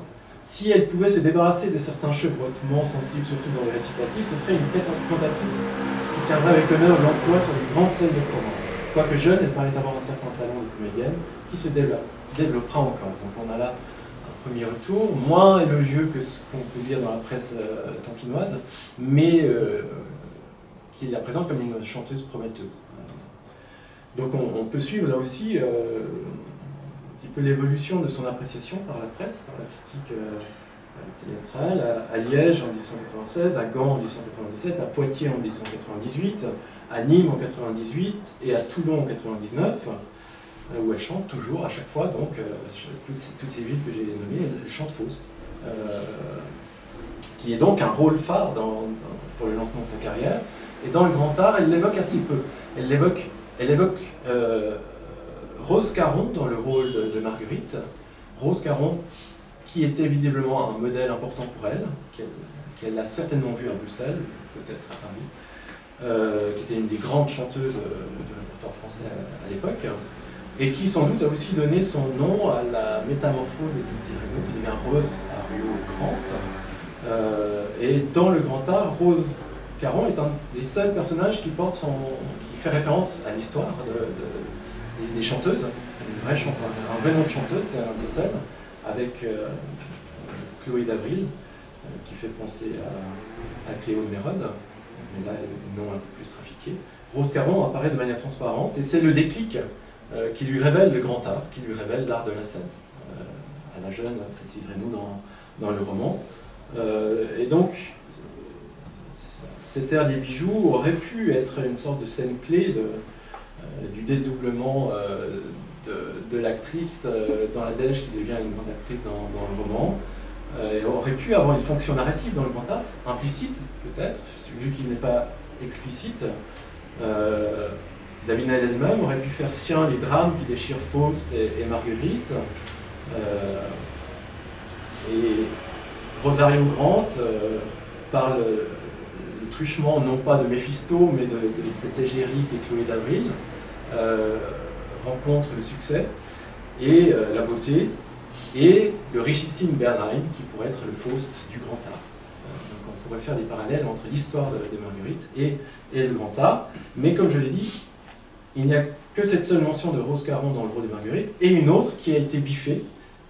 Si elle pouvait se débarrasser de certains chevautements sensibles, surtout dans les récitatifs, ce serait une cantatrice qui tiendrait avec honneur l'emploi sur les grandes scènes de Provence. Quoique jeune, elle paraît avoir un certain talent de comédienne qui se développera encore. Donc on a là un premier retour, moins élogieux que ce qu'on peut lire dans la presse tonkinoise, mais qui la présente comme une chanteuse prometteuse. Donc on peut suivre là aussi un petit peu l'évolution de son appréciation par la presse, par la critique théâtrale, à Liège en 1896, à Gand en 1897, à Poitiers en 1898, à Nîmes en 1998 et à Toulon en 1999, où elle chante toujours, à chaque fois, donc toutes ces villes que j'ai nommées, elle chante Faust, qui est donc un rôle phare pour le lancement de sa carrière. Et dans le grand art, elle l'évoque assez peu. Elle évoque Rose Caron dans le rôle de Marguerite. Rose Caron, qui était visiblement un modèle important pour elle, qu'elle a certainement vu à Bruxelles, peut-être à Paris, qui était une des grandes chanteuses du répertoire français à l'époque, et qui sans doute a aussi donné son nom à la métamorphose de Cécile Reynaud, qui devient Rosario Grant. Et dans le grand art, Rose Caron est un des seuls personnages qui fait référence à l'histoire des chanteuses, un vrai nom de chanteuse, c'est un des seuls, avec Chloé d'Avril, qui fait penser à Cléo de Mérode, mais là le nom un peu plus trafiqué. Rose Caron apparaît de manière transparente, et c'est le déclic qui lui révèle le grand art, qui lui révèle l'art de la scène, à la jeune Cécile Reynaud dans le roman. Et donc, cette ère des bijoux aurait pu être une sorte de scène clé du dédoublement de l'actrice dans La Dèche, qui devient une grande actrice dans le roman. Et aurait pu avoir une fonction narrative dans le grand art, implicite peut-être, vu qu'il n'est pas explicite. Davinel elle-même aurait pu faire sien les drames qui déchirent Faust et Marguerite. Et Rosario Grant parle le truchement non pas de Méphisto, mais de cette égérie qui est Chloé d'Avril, rencontre le succès et la beauté, et le richissime Bernheim qui pourrait être le Faust du grand art. Donc on pourrait faire des parallèles entre l'histoire de Marguerite et le grand art, mais comme je l'ai dit, il n'y a que cette seule mention de Rose Caron dans le rôle de Marguerite, et une autre qui a été biffée,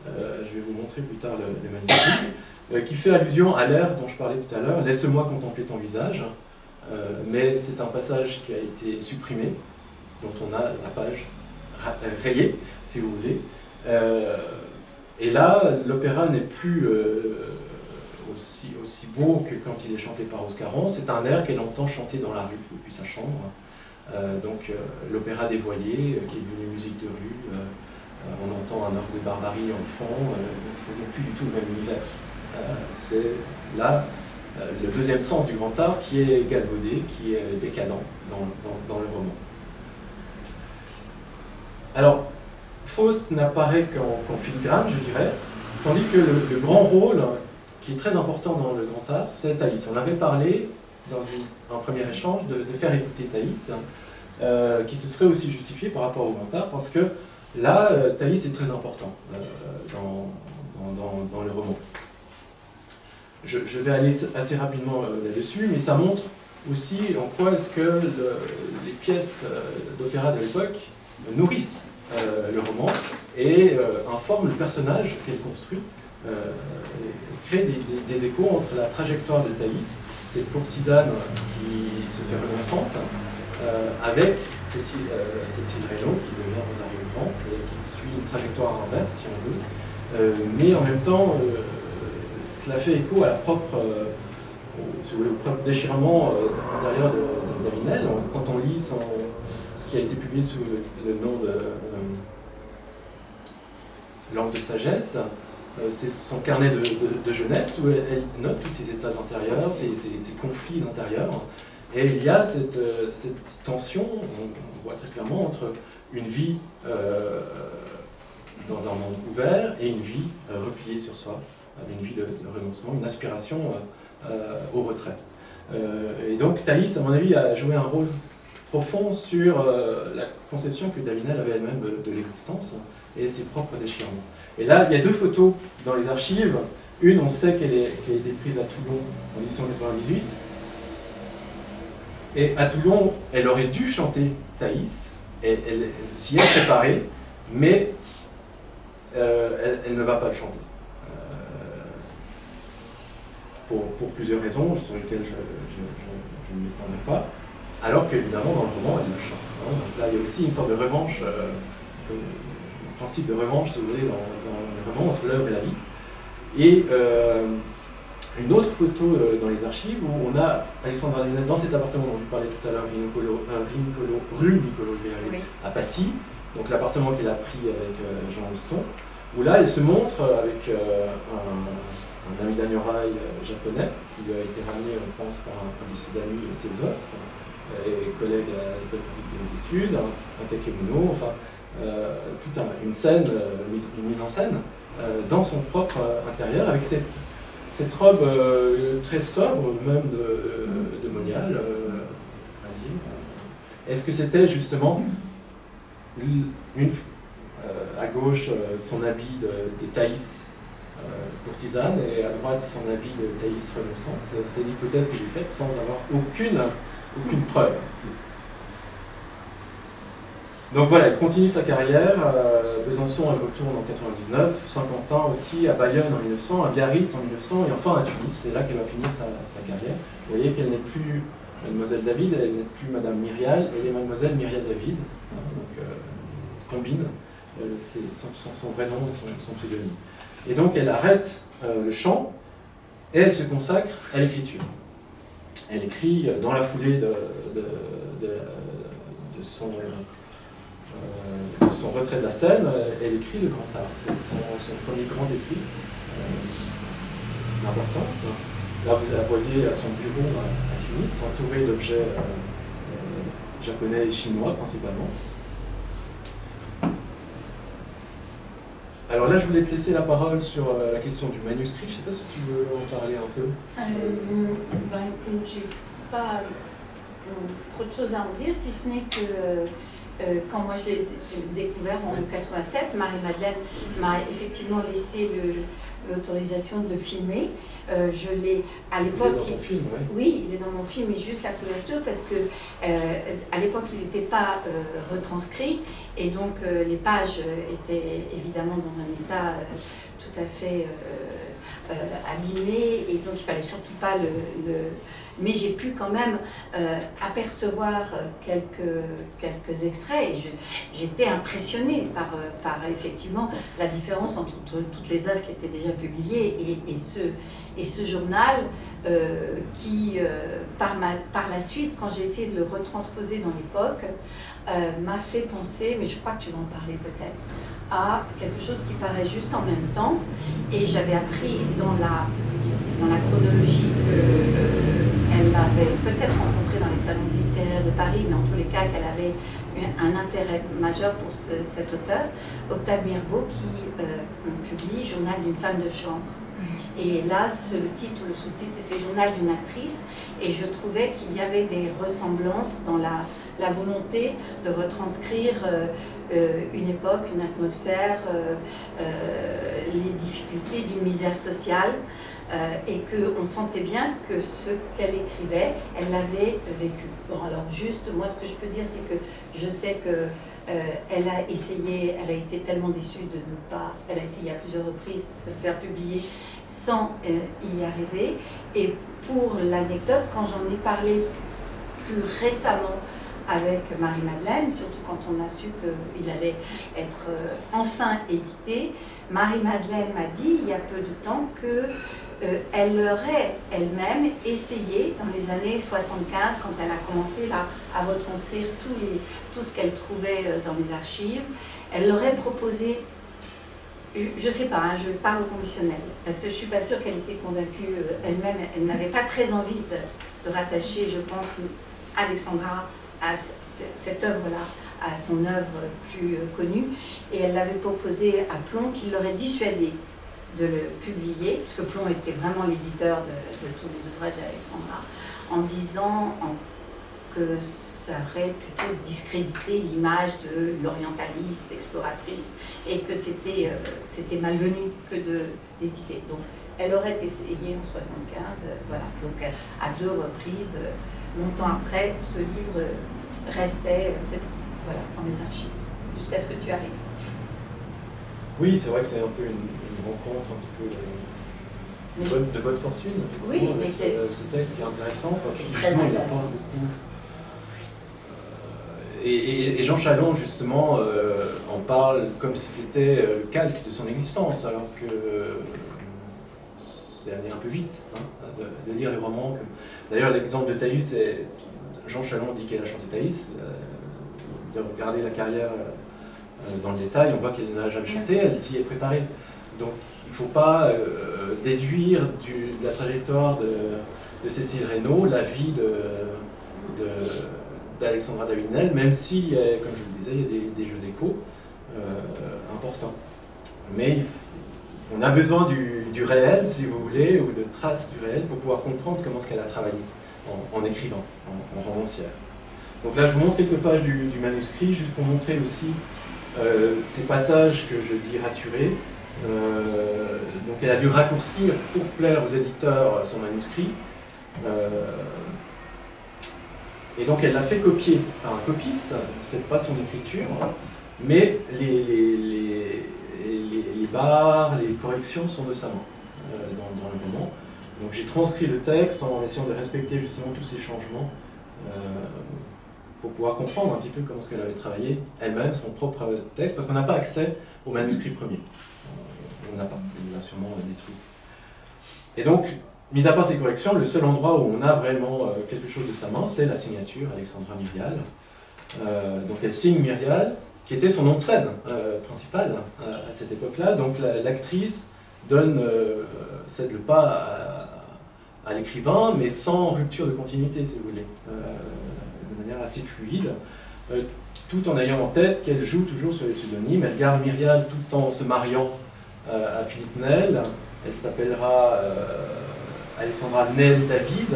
je vais vous montrer plus tard le manuscrit, qui fait allusion à l'ère dont je parlais tout à l'heure, « Laisse-moi contempler ton visage », mais c'est un passage qui a été supprimé, dont on a la page rayée, si vous voulez. Et là, l'opéra n'est plus aussi beau que quand il est chanté par Rose Caron. C'est un air qu'elle entend chanter dans la rue depuis sa chambre. Donc l'opéra dévoyé, qui est devenu musique de rue. On entend un orgue de barbarie en fond. Donc ce n'est plus du tout le même univers. C'est là le deuxième sens du grand art qui est galvaudé, qui est décadent dans le roman. Alors, Faust n'apparaît qu'en filigrane, je dirais, tandis que le grand rôle, qui est très important dans le grand art, c'est Thaïs. On avait parlé, dans un premier échange, de faire écouter Thaïs, qui se serait aussi justifié par rapport au grand art, parce que là, Thaïs est très important dans le roman. Je vais aller assez rapidement là-dessus, mais ça montre aussi en quoi est-ce que les pièces d'opéra de l'époque nourrissent le roman et informent le personnage qu'elle construit, crée des échos entre la trajectoire de Thaïs, cette courtisane qui se fait renonçante, avec Cécile Reynaud, qui devient Rosario Grant, et qui suit une trajectoire à l'envers, si on veut, mais en même temps, cela fait écho à la propre, au propre déchirement intérieur de Davinel. Quand on lit ce qui a été publié sous le nom de Langue de sagesse, c'est son carnet de jeunesse où elle note tous ses états intérieurs, ses conflits intérieurs. Et il y a cette tension, on voit très clairement, entre une vie dans un monde ouvert et une vie repliée sur soi, une vie de renoncement, une aspiration au retrait. Et donc Thaïs, à mon avis, a joué un rôle profond sur la conception que Davinel avait elle-même de l'existence et ses propres déchirements. Et là, il y a deux photos dans les archives. Une, on sait qu'elle a été prise à Toulon en 1898. Et à Toulon, elle aurait dû chanter Thaïs, et elle s'y est préparée, mais elle ne va pas le chanter. Pour plusieurs raisons, sur lesquelles je ne m'étendrai pas, alors qu'évidemment, dans le roman, elle le chante. Hein. Donc là, il y a aussi une sorte de revanche, un principe de revanche, si vous voulez, dans le roman, entre l'œuvre et la vie. Et une autre photo dans les archives où on a Alexandra Davinel dans cet appartement dont je parlais tout à l'heure, rue Nicolo Verrier, oui, à Passy, donc l'appartement qu'elle a pris avec Jean Houston, où là elle se montre avec un ami d'Agnorail japonais qui lui a été ramené, on pense, par un de ses amis théosophes et collègue à l'école politique des études, un takemono, enfin toute une scène, une mise en scène dans son propre intérieur avec cette robe très sobre, même de monial, Est-ce que c'était justement à gauche son habit de Thaïs courtisane et à droite son habit de Thaïs renonçante? C'est l'hypothèse que j'ai faite sans avoir aucune preuve. Donc voilà, il continue sa carrière. Besançon, elle retourne en 99, Saint-Quentin aussi, à Bayonne en 1900, à Biarritz en 1900, et enfin à Tunis. C'est là qu'elle va finir sa carrière. Vous voyez qu'elle n'est plus Mademoiselle David, elle n'est plus Madame Myrial, elle est Mademoiselle Myrial David. Donc, combine son vrai nom et son pseudonyme. Et donc elle arrête le chant et elle se consacre à l'écriture. Elle écrit dans la foulée de son retrait de la scène, elle écrit le grand art. C'est son premier grand écrit d'importance. Là, vous la voyez à son bureau à Tunis, entourée d'objets japonais et chinois principalement. Alors là, je voulais te laisser la parole sur la question du manuscrit. Je ne sais pas si tu veux en parler un peu. J'ai pas trop de choses à en dire, si ce n'est que quand moi je l'ai découvert en 87, Marie-Madeleine m'a effectivement laissé l'autorisation de le filmer. Je l'ai à l'époque. Il est dans ton film, oui. Oui, il est dans mon film, mais juste la couverture parce que à l'époque il n'était pas retranscrit et donc les pages étaient évidemment dans un état tout à fait abîmé et donc il fallait surtout pas mais j'ai pu quand même apercevoir quelques extraits et j'étais impressionnée par effectivement la différence entre toutes les œuvres qui étaient déjà publiées et ce journal qui, par la suite, quand j'ai essayé de le retransposer dans l'époque, m'a fait penser, mais je crois que tu vas en parler peut-être, à quelque chose qui paraît juste en même temps. Et j'avais appris dans la chronologie qu'elle l'avait peut-être rencontré dans les salons littéraires de Paris, mais en tous les cas qu'elle avait un intérêt majeur pour cet auteur, Octave Mirbeau, qui publie Journal d'une femme de chambre. Et là, le titre ou le sous-titre, c'était Journal d'une actrice, et je trouvais qu'il y avait des ressemblances dans la volonté de retranscrire une époque, une atmosphère, les difficultés d'une misère sociale, et qu'on sentait bien que ce qu'elle écrivait, elle l'avait vécu. Bon, alors juste, moi ce que je peux dire, c'est que je sais que elle a essayé, elle a été tellement déçue de ne pas, elle a essayé à plusieurs reprises de faire publier sans y arriver. Et pour l'anecdote, quand j'en ai parlé plus récemment avec Marie-Madeleine, surtout quand on a su qu'il allait être enfin édité, Marie-Madeleine m'a dit il y a peu de temps qu'elle aurait elle-même essayé dans les années 75, quand elle a commencé à retranscrire tout ce qu'elle trouvait dans les archives, elle l'aurait proposé, je ne sais pas, hein, je parle au conditionnel, parce que je ne suis pas sûre qu'elle était convaincue elle-même, elle n'avait pas très envie de rattacher, je pense, Alexandra à cette œuvre-là, à son œuvre plus connue, et elle l'avait proposé à Plon, qui l'aurait dissuadé de le publier, puisque Plon était vraiment l'éditeur de tous les ouvrages d'Alexandra, en disant que ça aurait plutôt discrédité l'image de l'orientaliste, exploratrice, et que c'était malvenu que d'éditer. Donc elle aurait essayé en 75, voilà. Donc à deux reprises, longtemps après, ce livre restait dans les archives, jusqu'à ce que tu arrives. Oui, c'est vrai que c'est un peu une rencontre un petit peu de bonne fortune, oui, avec ce texte qui est intéressant, parce qu'il très intéressant. Parle beaucoup. Et Jean Chalon, justement, en parle comme si c'était le calque de son existence, alors que c'est aller un peu vite, hein, de lire les romans. D'ailleurs, l'exemple de Thaïs, Jean Chalon dit qu'elle a chanté Thaïs. De regarder la carrière dans le détail, on voit qu'elle n'a jamais chanté, elle s'y est préparée. Donc il ne faut pas déduire de la trajectoire de Cécile Reynaud la vie d'Alexandra David-Nesle, même si, comme je le disais, il y a des jeux d'écho importants. Mais on a besoin du réel, si vous voulez, ou de traces du réel pour pouvoir comprendre comment est-ce qu'elle a travaillé en écrivant, en romancière. Donc là, je vous montre quelques pages du manuscrit, juste pour montrer aussi ces passages que je dis raturés. Donc elle a dû raccourcir pour plaire aux éditeurs son manuscrit. Et donc elle l'a fait copier par un copiste, c'est pas son écriture, mais les barres, les corrections sont de sa main dans le roman. Donc j'ai transcrit le texte en essayant de respecter justement tous ces changements pour pouvoir comprendre un petit peu comment est-ce qu'elle avait travaillé elle-même son propre texte, parce qu'on n'a pas accès au manuscrit premier. On n'a pas, il l'a sûrement détruit. Et donc, mis à part ces corrections, le seul endroit où on a vraiment quelque chose de sa main, c'est la signature Alexandra Myrial. Donc elle signe Myrial, qui était son nom de scène principal à cette époque-là. Donc l'actrice cède le pas à l'écrivain, mais sans rupture de continuité, si vous voulez, de manière assez fluide, tout en ayant en tête qu'elle joue toujours sur les pseudonymes. Elle garde Myrial tout en se mariant à Philippe Nel. Elle s'appellera Alexandra Nel David,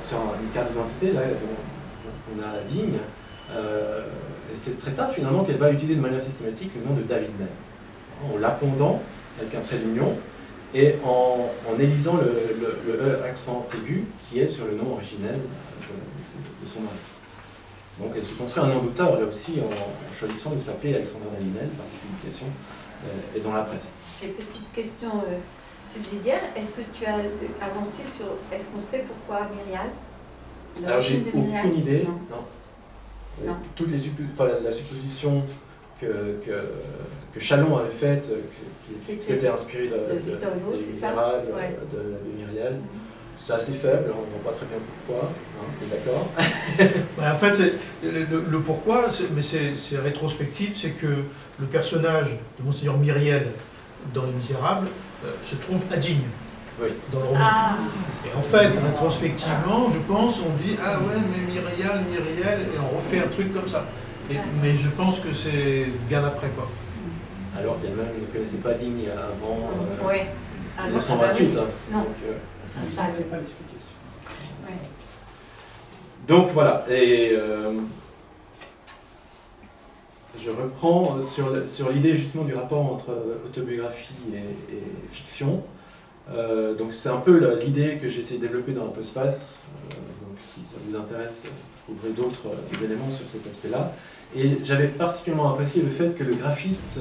sur une carte d'identité, là, on a la digne. Et c'est très tard finalement qu'elle va utiliser de manière systématique le nom de David Nel, en l'appondant avec un trait d'union et en élisant le E accent aigu qui est sur le nom originel de son mari. Donc elle se construit un nom d'auteur là aussi en choisissant de s'appeler Alexandra David-Nel par ses publications et dans la presse. Et petite question subsidiaire, est-ce que tu as avancé sur, est-ce qu'on sait pourquoi Myrial? Alors j'ai aucune idée, non. Non. Toutes les la supposition que Chalon avait faite, que c'était inspiré de Victor Hugo, des c'est ça? Misérables, Ouais. de Myrial. C'est assez faible, on ne voit pas très bien pourquoi, hein, t'es d'accord? En fait, le pourquoi, mais c'est rétrospectif, c'est que le personnage de Monseigneur Myriel dans Les Misérables se trouve à Digne, Oui. dans le roman. Ah. Et en fait, rétrospectivement, je pense, on dit « Ah ouais, mais Myriel, et on refait un truc comme ça. Mais je pense que c'est bien après, quoi. Alors qu'elle-même ne connaissait pas Digne avant Oui. 1928. Hein. Non. Donc, Ça se passe. pas l'explication. Ouais. donc voilà, et je reprends sur l'idée justement du rapport entre autobiographie et fiction. Donc c'est un peu l'idée que j'ai essayé de développer dans la postface. Donc si ça vous intéresse, vous trouverez d'autres éléments sur cet aspect-là. Et j'avais particulièrement apprécié le fait que le graphiste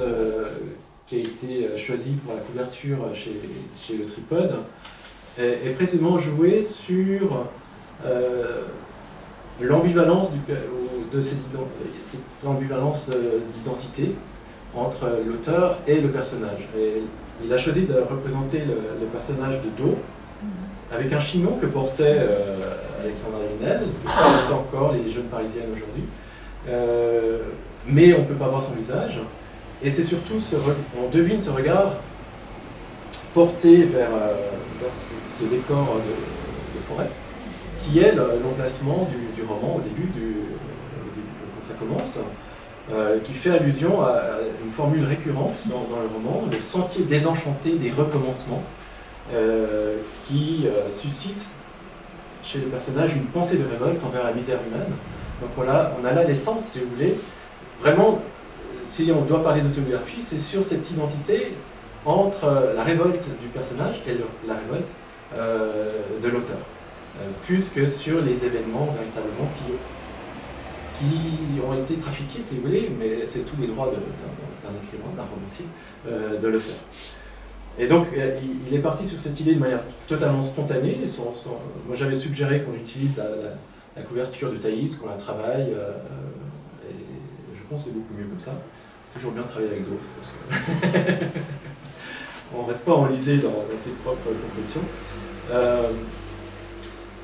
qui a été choisi pour la couverture chez le Tripode ait précisément joué sur l'ambivalence de cette ambivalence d'identité entre l'auteur et le personnage. Et il a choisi de représenter le personnage de dos avec un chignon que portait Alexandra David-Nel, que portent encore les jeunes parisiennes aujourd'hui. Mais on ne peut pas voir son visage. Et c'est surtout, on devine ce regard porté vers ce décor de forêt, qui est l'emplacement du roman au début, quand ça commence, qui fait allusion à une formule récurrente dans le roman, le sentier désenchanté des recommencements, qui suscite chez le personnage une pensée de révolte envers la misère humaine. Donc on a là l'essence, si vous voulez, vraiment, si on doit parler d'autobiographie, c'est sur cette identité entre la révolte du personnage et la révolte de l'auteur, plus que sur les événements véritablement qui ont été trafiqués, si vous voulez, mais c'est tous les droits d'un écrivain, d'un romancier, de le faire. Et donc, il est parti sur cette idée de manière totalement spontanée. Moi, j'avais suggéré qu'on utilise la couverture de Thaïs, qu'on la travaille, et je pense que c'est beaucoup mieux comme ça. C'est toujours bien de travailler avec d'autres, parce que on ne reste pas enlisé dans ses propres conceptions.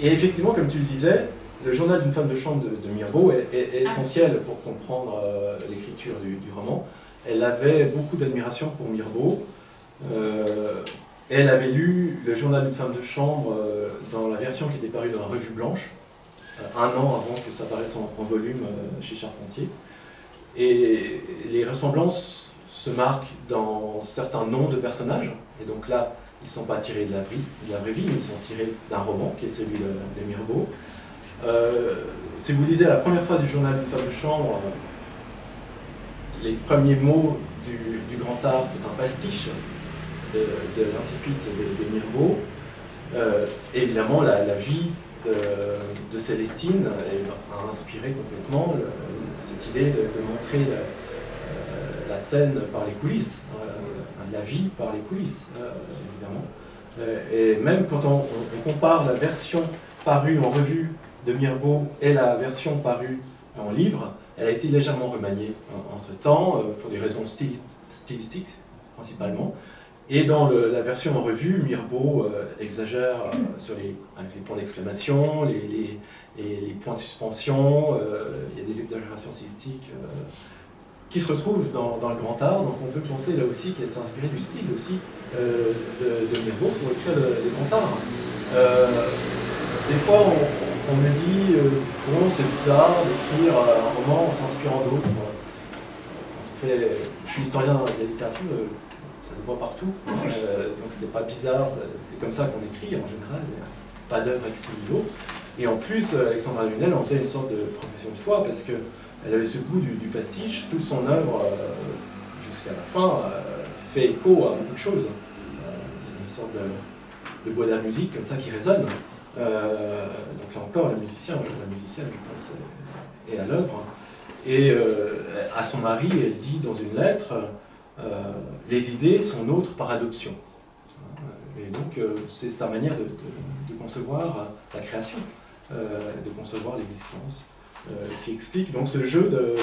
Et effectivement, comme tu le disais, le journal d'une femme de chambre de Mirbeau est essentiel pour comprendre l'écriture du roman. Elle avait beaucoup d'admiration pour Mirbeau. Elle avait lu le journal d'une femme de chambre dans la version qui était parue dans la Revue Blanche, un an avant que ça paraisse en volume chez Charpentier. Et les ressemblances se marquent dans certains noms de personnages. Et donc là, ils ne sont pas tirés de la vraie vie, mais ils sont tirés d'un roman qui est celui de Mirbeau. Si vous lisez la première phrase du journal d'une femme de chambre, les premiers mots du grand art, c'est un pastiche de l'incipit de Mirbeau. Évidemment, la vie de Célestine a inspiré complètement cette idée de montrer la scène par les coulisses, la vie par les coulisses, évidemment. Et même quand on compare la version parue en revue de Mirbeau est la version parue en livre. Elle a été légèrement remaniée entre-temps, pour des raisons stylistiques principalement. Et dans la version en revue, Mirbeau exagère avec les points d'exclamation, les points de suspension, il y a des exagérations stylistiques qui se retrouvent dans le grand art. Donc on peut penser là aussi qu'elle s'est inspirée du style aussi de Mirbeau pour écrire le grand art. Des fois, on me dit bon, c'est bizarre d'écrire un roman en s'inspirant d'autres. Je suis historien de la littérature, ça se voit partout, donc c'est pas bizarre, c'est comme ça qu'on écrit en général, il n'y a pas d'œuvre ex nihilo. Et en plus, Alexandra Davinel en faisait une sorte de profession de foi parce qu'elle avait ce goût du pastiche, toute son œuvre jusqu'à la fin fait écho à beaucoup de choses. C'est une sorte de bois de musique comme ça qui résonne. Donc là encore, la musicienne, je pense, est à l'œuvre. Et à son mari, elle dit dans une lettre les idées sont nôtres par adoption. Et donc, c'est sa manière de concevoir la création, de concevoir l'existence, qui explique donc ce jeu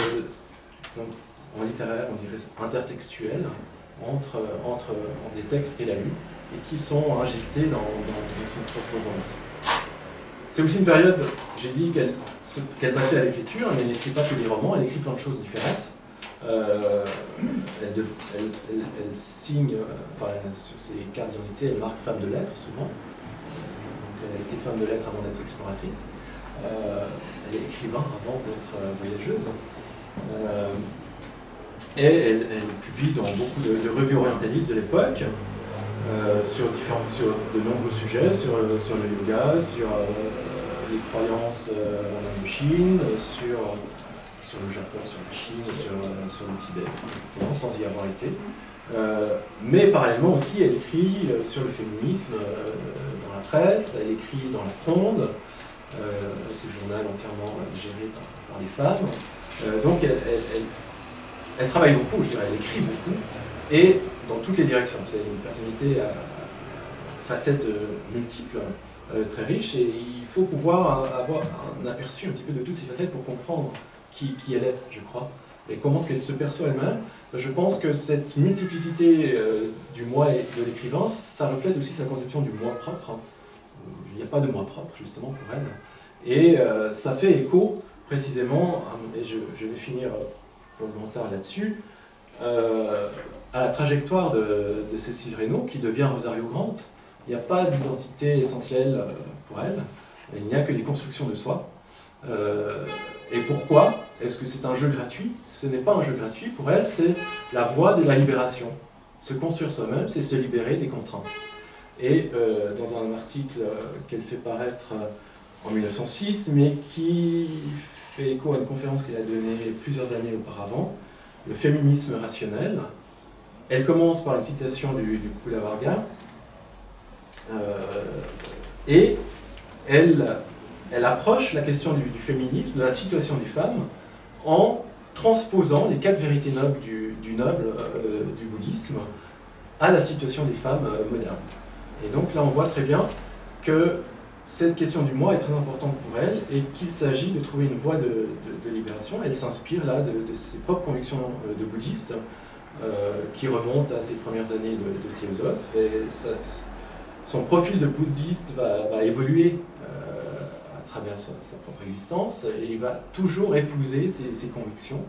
en littéraire, on dirait intertextuel, entre des textes qu'elle a lus et qui sont injectés dans son propre roman. C'est aussi une période, j'ai dit qu'elle passait à l'écriture, mais elle n'écrit pas que des romans, elle écrit plein de choses différentes. Elle signe, sur ses cartes d'identité, elle marque femme de lettres souvent. Donc elle a été femme de lettres avant d'être exploratrice. Elle est écrivain avant d'être voyageuse. Et elle publie dans beaucoup de revues orientalistes de l'époque, sur de nombreux sujets, sur le yoga, sur les croyances en Indochine, sur le Japon, sur la Chine, sur le Tibet, sans y avoir été. Mais parallèlement aussi, elle écrit sur le féminisme dans la presse, elle écrit dans la Fronde, ce journal entièrement géré par les femmes. Donc elle travaille beaucoup, je dirais, elle écrit beaucoup, et dans toutes les directions. C'est une personnalité à facettes multiples, très riche, et il faut pouvoir avoir un aperçu un petit peu de toutes ces facettes pour comprendre qui elle est, je crois, et comment est-ce qu'elle se perçoit elle-même. Je pense que cette multiplicité du moi et de l'écrivain, ça reflète aussi sa conception du moi propre. Il n'y a pas de moi propre, justement, pour elle. Et ça fait écho, précisément, et je vais finir pour le grand art là-dessus, à la trajectoire de Cécile Reynaud, qui devient Rosario Grant. Il n'y a pas d'identité essentielle pour elle, il n'y a que des constructions de soi. Et pourquoi? Est-ce que c'est un jeu gratuit? Ce n'est pas un jeu gratuit, pour elle, c'est la voie de la libération. Se construire soi-même, c'est se libérer des contraintes. Et dans un article qu'elle fait paraître en 1906, mais qui fait écho à une conférence qu'elle a donnée plusieurs années auparavant, le féminisme rationnel, elle commence par une citation du Kula Varga, et elle approche la question du féminisme, de la situation des femmes, en transposant les 4 vérités nobles du noble du bouddhisme à la situation des femmes modernes. Et donc là, on voit très bien que cette question du moi est très importante pour elle et qu'il s'agit de trouver une voie de libération. Elle s'inspire là de ses propres convictions de bouddhiste qui remontent à ses premières années de théosophe. Et son profil de bouddhiste va évoluer à travers sa propre existence et il va toujours épouser ses convictions,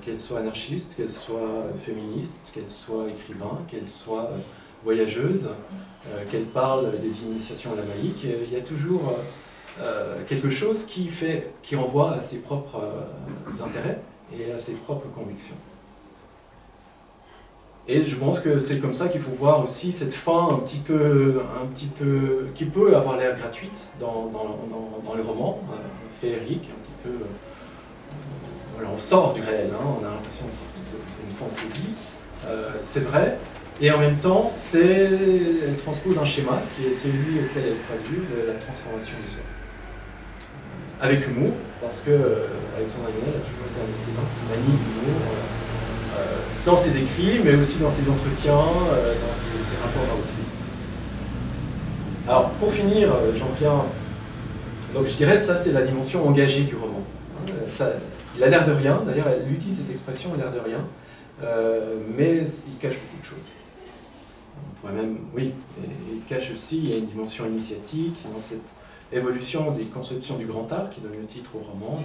qu'elles soient anarchistes, qu'elles soient féministes, qu'elles soient écrivains, qu'elles soient voyageuse, qu'elle parle des initiations lamaïques, il y a toujours quelque chose qui renvoie à ses propres intérêts et à ses propres convictions. Et je pense que c'est comme ça qu'il faut voir aussi cette fin un petit peu qui peut avoir l'air gratuite dans les romans, féerique, un petit peu. Voilà, on sort du réel, hein, on a l'impression d'une fantaisie, c'est vrai. Et en même temps, elle transpose un schéma qui est celui auquel elle traduit la transformation du soi. Avec humour, parce que Alexandra Davinel a toujours été un écrivain qui manie l'humour dans ses écrits, mais aussi dans ses entretiens, dans ses rapports à autrui. Alors, pour finir, j'en viens Donc je dirais ça, c'est la dimension engagée du roman. Il a l'air de rien, d'ailleurs elle utilise cette expression, il a l'air de rien, mais il cache beaucoup de choses. On pourrait même, oui, et il cache aussi, il y a une dimension initiatique dans cette évolution des conceptions du grand art qui donne le titre au roman,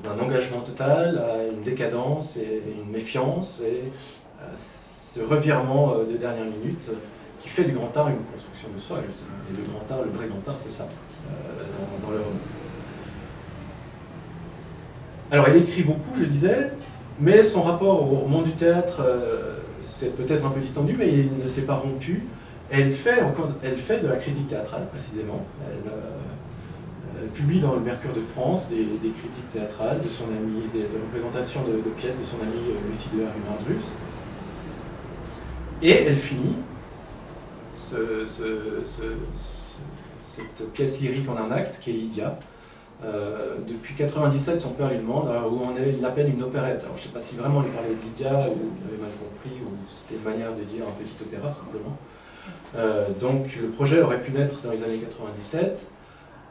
d'un engagement total à une décadence et une méfiance, et ce revirement de dernière minute qui fait du grand art une construction de soi, justement. Et le grand art, le vrai grand art, c'est ça, dans le roman. Alors, il écrit beaucoup, je disais, mais son rapport au monde du théâtre, c'est peut-être un peu distendu, mais il ne s'est pas rompu. Elle fait de la critique théâtrale, précisément. Elle publie dans le Mercure de France des critiques théâtrales de son ami, de représentations de pièces de son amie Lucie de Hermandrus. Et elle finit cette pièce lyrique en un acte, qui est Lydia. Depuis 1997, son père lui demande où on est, il l'appelle une opérette. Alors je ne sais pas si vraiment il parlait de Lydia, ou il avait mal compris, ou c'était une manière de dire un petit opéra simplement. Donc le projet aurait pu naître dans les années 97.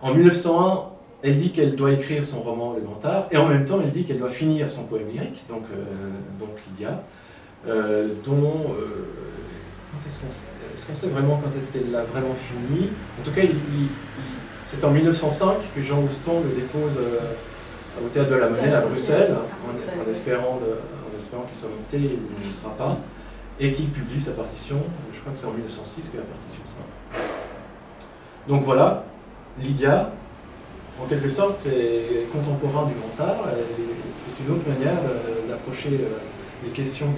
En 1901, elle dit qu'elle doit écrire son roman Le Grand Art, et en même temps elle dit qu'elle doit finir son poème lyrique, donc Lydia, dont... est-ce qu'on sait vraiment quand est-ce qu'elle l'a vraiment fini? En tout cas, c'est en 1905 que Jean Houston le dépose au Théâtre de la Monnaie à Bruxelles, en espérant qu'il soit monté, il ne sera pas, et qu'il publie sa partition. Je crois que c'est en 1906 que la partition sort. Donc voilà, Lydia, en quelque sorte, c'est contemporain du grand art, c'est une autre manière d'approcher les questions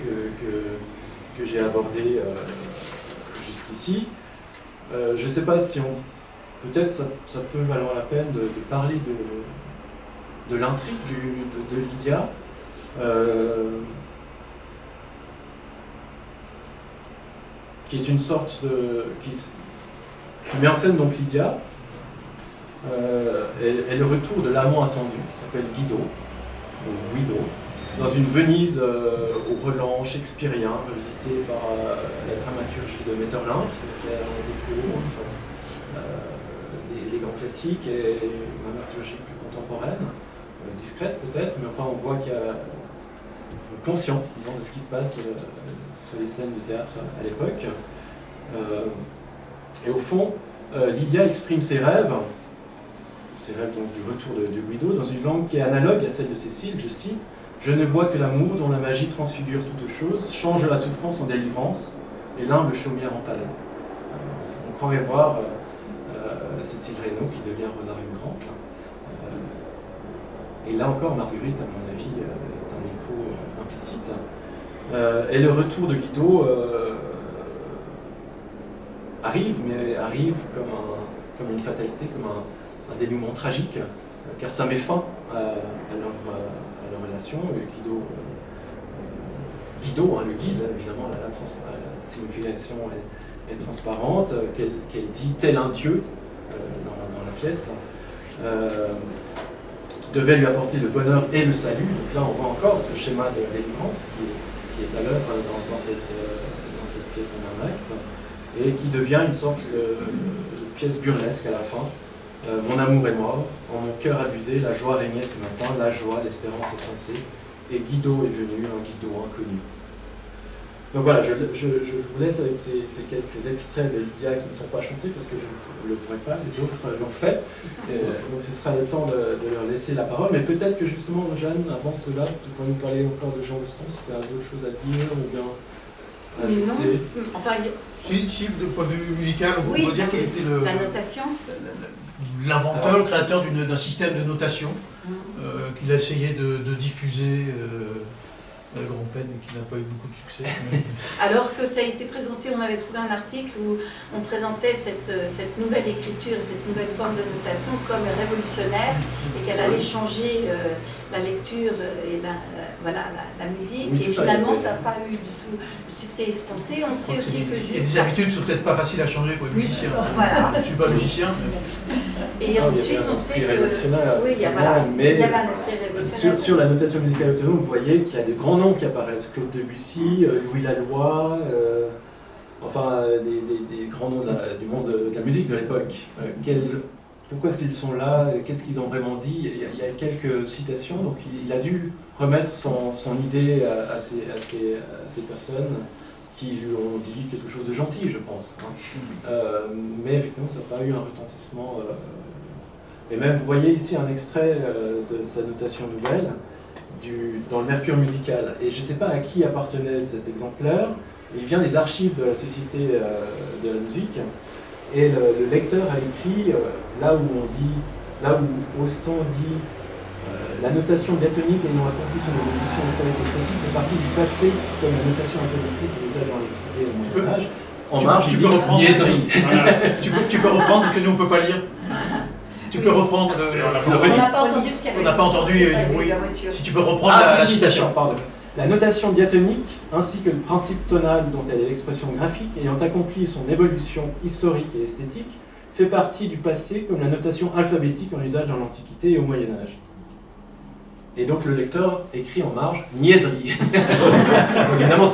que j'ai abordées jusqu'ici. Je ne sais pas si peut-être ça peut valoir la peine de parler de l'intrigue de Lydia. Qui est une sorte de... qui met en scène donc Lydia, et le retour de l'amant attendu, qui s'appelle Guido, ou Guido, dans une Venise au relent shakespearien, revisité par la dramaturgie de Maeterlinck, qui a un déco entre les grands classiques et une dramaturgie plus contemporaine, discrète peut-être, mais enfin on voit qu'il y a une conscience, disons, de ce qui se passe sur les scènes de théâtre à l'époque. Et au fond, Lydia exprime ses rêves donc du retour de Guido, dans une langue qui est analogue à celle de Cécile, je cite: « Je ne vois que l'amour dont la magie transfigure toute chose, change la souffrance en délivrance, et l'humble chaumière en palais. » On croirait voir Cécile Reynaud qui devient Rosario Grant. Et là encore, Marguerite, à mon avis, est un écho implicite. Et le retour de Guido arrive, mais arrive comme une fatalité, comme un dénouement tragique, car ça met fin à leur relation. Guido, le guide, évidemment, la signification est transparente, qu'elle dit tel un dieu dans la pièce, qui devait lui apporter le bonheur et le salut. Donc là, on voit encore ce schéma de délivrance qui est à l'œuvre dans cette pièce en un acte, et qui devient une sorte de pièce burlesque à la fin. Mon amour est mort, en mon cœur abusé, la joie régnait ce matin, la joie, l'espérance est censée, et Guido est venu, un Guido inconnu. Donc voilà, je vous laisse avec ces quelques extraits de Lydia qui ne sont pas chantés parce que je ne le pourrais pas, et d'autres l'ont fait. Donc ce sera le temps de leur laisser la parole. Mais peut-être que justement, Jeanne, avant cela, tu pourrais nous parler encore de Jean Houston, si tu as d'autres choses à dire ou bien ajouter. Non. Enfin, Si, de point de vue musical, on peut dire quel était la notation. L'inventeur, le créateur d'un système de notation qu'il a essayé de diffuser à grande peine et qui n'a pas eu beaucoup de succès. Alors que ça a été présenté, on avait trouvé un article où on présentait cette nouvelle écriture et cette nouvelle forme de notation comme révolutionnaire et qu'elle allait changer la lecture et la musique. Oui, et finalement, ça n'a pas eu du tout de succès escompté. On sait aussi que juste... Les habitudes ne sont peut-être pas faciles à changer pour les musiciens. Voilà. Je ne suis pas musicien. Et ensuite, on sait que... Oui, il y avait un esprit révolutionnaire. Sur la notation musicale autonome, vous voyez qu'il y a des grands noms qui apparaissent. Claude Debussy, Louis Laloy, des grands noms du monde de la musique de l'époque. pourquoi est-ce qu'ils sont là, qu'est-ce qu'ils ont vraiment dit. Il y a quelques citations, donc il a dû remettre son idée à ces personnes qui lui ont dit quelque chose de gentil, je pense. Hein. Mais effectivement, ça n'a pas eu un retentissement. Et même, vous voyez ici un extrait de sa notation nouvelle dans le Mercure musical. Et je ne sais pas à qui appartenait cet exemplaire. Il vient des archives de la Société de la musique. Et le lecteur a écrit là où Auston dit la notation diatonique ayant accompli son évolution historique et statique fait partie du passé comme la notation alphabétique de l'usage dans l'Antiquité et au Moyen-Âge. En marge, tu peux reprendre niaiserie. Tu peux reprendre parce que nous on ne peut pas lire. Tu peux reprendre On n'a pas entendu parce qu'il y avait. On n'a pas entendu du bruit. Si tu peux reprendre la citation. Pardon. La notation diatonique, ainsi que le principe tonal dont elle est l'expression graphique, ayant accompli son évolution historique et esthétique, fait partie du passé comme la notation alphabétique en usage dans l'Antiquité et au Moyen-Âge. Et donc le lecteur écrit en marge « niaiserie ». Donc évidemment,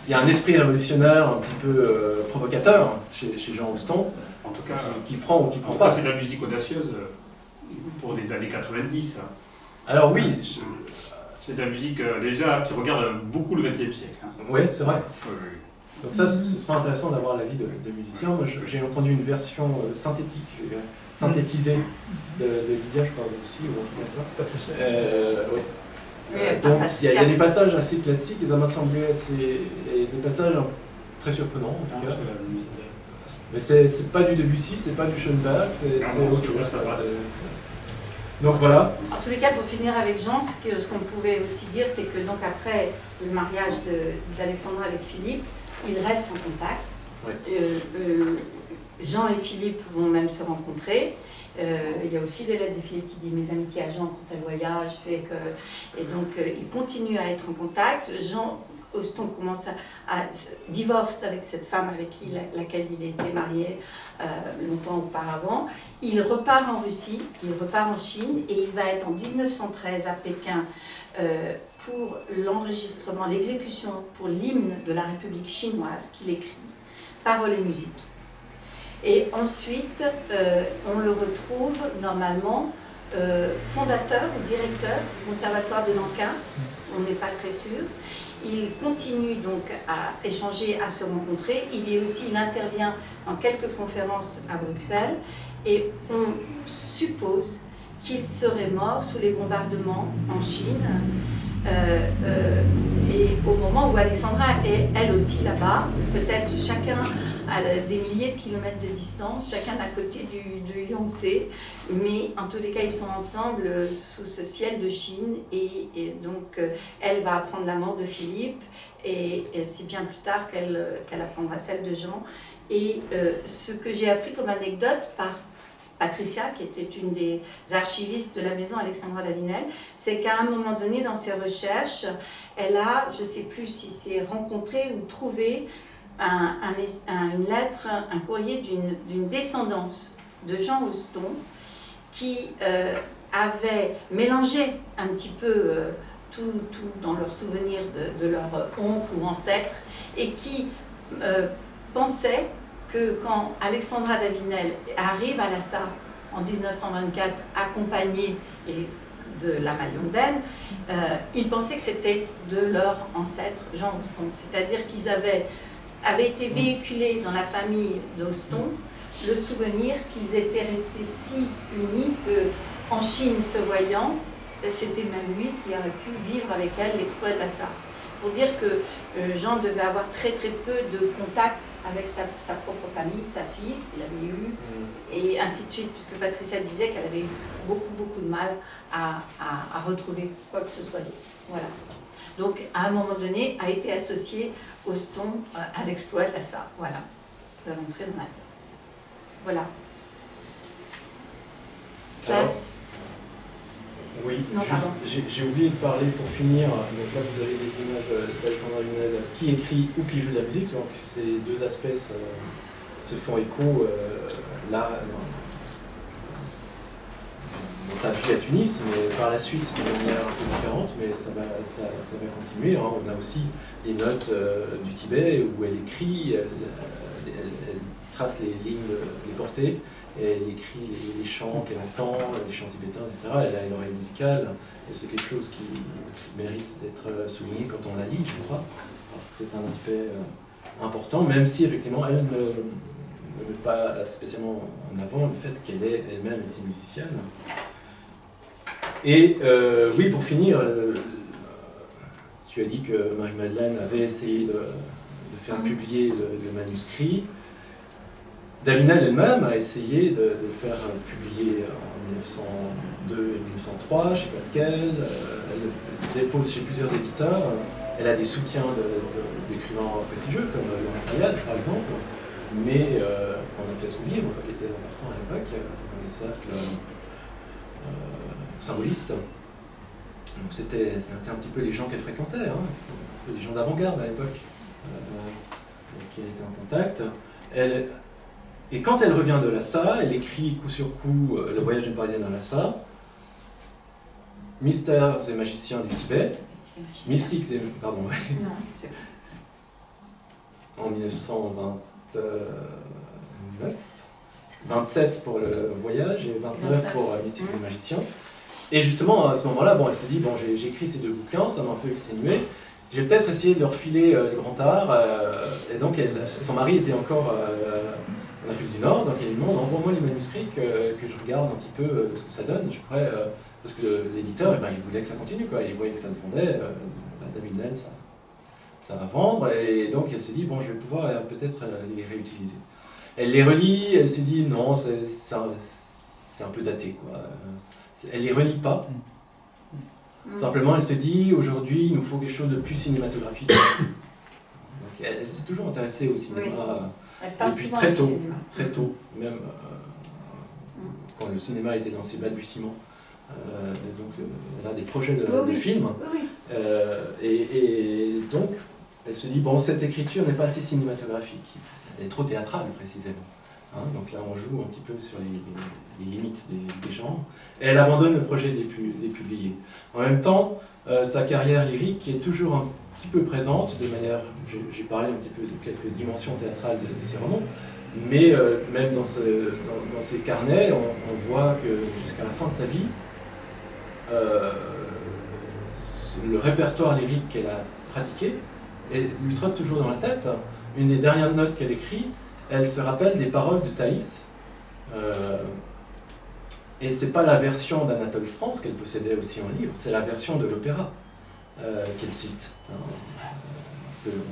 il y a un esprit révolutionnaire un petit peu provocateur chez Jean Auston, En tout cas, qui prend ou qui prend en tout pas. cas, c'est de la musique audacieuse pour les années 90. Alors oui, C'est de la musique déjà qui regarde beaucoup le XXe siècle. Hein. oui, c'est vrai. Oui, oui. Donc ça, ce sera intéressant d'avoir l'avis de musiciens. Moi, j'ai entendu une version synthétique, synthétisée de Lydia, je crois aussi, ou Patricia. oui. Oui, Donc il y a Patricia. des passages assez classiques, et ça m'a semblé et des passages très surprenants en tout cas. Mais c'est pas du Debussy, c'est pas du Schoenberg, c'est non, autre chose. ça va. Donc voilà. En tous les cas, pour finir avec Jean, ce qu'on pouvait aussi dire, c'est que donc après le mariage d'Alexandra avec Philippe, ils restent en contact. Oui. Jean et Philippe vont même se rencontrer. Il y a aussi des lettres de Philippe qui dit « Mes amitiés à Jean quand elle voyage ». Et donc, ils continuent à être en contact. Jean Auston commence à divorce avec cette femme avec laquelle il était marié longtemps auparavant. Il repart en Russie, il repart en Chine et il va être en 1913 à Pékin pour l'enregistrement, l'exécution pour l'hymne de la République chinoise qu'il écrit, paroles et musique. Et ensuite, on le retrouve normalement fondateur ou directeur du Conservatoire de Nankin, on n'est pas très sûr. Il continue donc à échanger, à se rencontrer. Il intervient dans quelques conférences à Bruxelles et on suppose qu'il serait mort sous les bombardements en Chine. Et au moment où Alexandra est elle aussi là-bas, peut-être chacun à des milliers de kilomètres de distance, chacun à côté du Yangtze, mais en tous les cas ils sont ensemble sous ce ciel de Chine et donc elle va apprendre la mort de Philippe et c'est bien plus tard qu'elle apprendra celle de Jean. Et ce que j'ai appris comme anecdote par Patricia, qui était une des archivistes de la maison Alexandra Davinel, c'est qu'à un moment donné dans ses recherches, elle a, je ne sais plus si c'est rencontré ou trouvé une lettre, un courrier d'une descendance de Jean Auston qui avait mélangé un petit peu tout dans leurs souvenirs de leur oncle ou ancêtre et qui pensait que quand Alexandra Davinel arrive à Lhassa en 1924, accompagnée de la Maillondaine, ils pensaient que c'était de leur ancêtre Jean Auston. C'est-à-dire qu'ils avaient été véhiculés dans la famille d'Auston le souvenir qu'ils étaient restés si unis qu'en Chine se voyant, c'était même lui qui aurait pu vivre avec elle l'exploit de Lhassa. Pour dire que Jean devait avoir très très peu de contact avec sa propre famille, sa fille, qu'il avait eu, et ainsi de suite, puisque Patricia disait qu'elle avait eu beaucoup de mal à retrouver quoi que ce soit d'autre. Voilà. Donc, à un moment donné, a été associé Auston à l'exploit de Lhassa. Voilà. Nous allons entrer dans Lhassa. Voilà. Place. Oui, Non, pardon. j'ai oublié de parler pour finir. Donc là, vous avez des images d'Alexandra Davinel qui écrit ou qui joue de la musique. Donc ces deux aspects se font écho là. Bon, ça a pu à Tunis, mais par la suite de manière un peu différente, mais ça va continuer. Hein. On a aussi des notes du Tibet où elle écrit, elle trace les lignes, les portées. et elle écrit les chants qu'elle entend, les chants tibétains, etc. Elle a une oreille musicale, et c'est quelque chose qui mérite d'être souligné quand on la lit, je crois, parce que c'est un aspect important, même si effectivement elle ne met pas spécialement en avant le fait qu'elle ait elle-même été musicienne. Et oui, pour finir, tu as dit que Marie-Madeleine avait essayé de faire publier le manuscrit. Davinel elle-même a essayé de faire publier en 1902 et 1903 chez Pascal. Elle dépose chez plusieurs éditeurs. Elle a des soutiens d'écrivains prestigieux comme Laurent Payade par exemple, mais on a peut-être oublié, enfin, qui était important à l'époque dans les cercles symbolistes. Donc c'était un petit peu les gens qu'elle fréquentait, hein, les gens d'avant-garde à l'époque, qui étaient en contact. Et quand elle revient de Lhasa, elle écrit coup sur coup Le voyage d'une Parisienne à Lhasa, Mystères et magiciens du Tibet, Mystiques et... Pardon, Non, en 1929, 27 pour le voyage et 29 pour Mystiques et magiciens. Et justement, à ce moment-là, bon, elle se dit, bon, j'ai écrit ces 2 bouquins, ça m'a un peu exténué, j'ai peut-être essayé de leur filer le grand art, et donc son mari était encore en Afrique du Nord, donc elle lui demande, envoie-moi les manuscrits que je regarde un petit peu ce que ça donne, je pourrais, parce que l'éditeur, il voulait que ça continue, quoi. Il voyait que ça se vendait, Davinel, ça va vendre, et donc elle s'est dit, bon, je vais pouvoir peut-être les réutiliser. Elle les relit, elle se dit, non, c'est un peu daté, quoi. Elle les relit pas. Simplement, elle se dit, aujourd'hui, il nous faut quelque chose de plus cinématographique. Donc, elle s'est toujours intéressée au cinéma, et puis très tôt, même quand le cinéma était dans ses balbutiements. Donc, elle a des projets de films. Et donc, elle se dit, bon, cette écriture n'est pas assez cinématographique. Elle est trop théâtrale, précisément. Hein, donc là, on joue un petit peu sur les limites des genres. Et elle abandonne le projet de les publier. En même temps, sa carrière lyrique est toujours un petit peu présente, de manière... J'ai parlé un petit peu de quelques dimensions théâtrales de ses romans, mais même dans ses carnets, on voit que jusqu'à la fin de sa vie, le répertoire lyrique qu'elle a pratiqué lui trotte toujours dans la tête. Une des dernières notes qu'elle écrit, elle se rappelle des paroles de Thaïs. Et c'est pas la version d'Anatole France qu'elle possédait aussi en livre, c'est la version de l'opéra qu'elle cite. On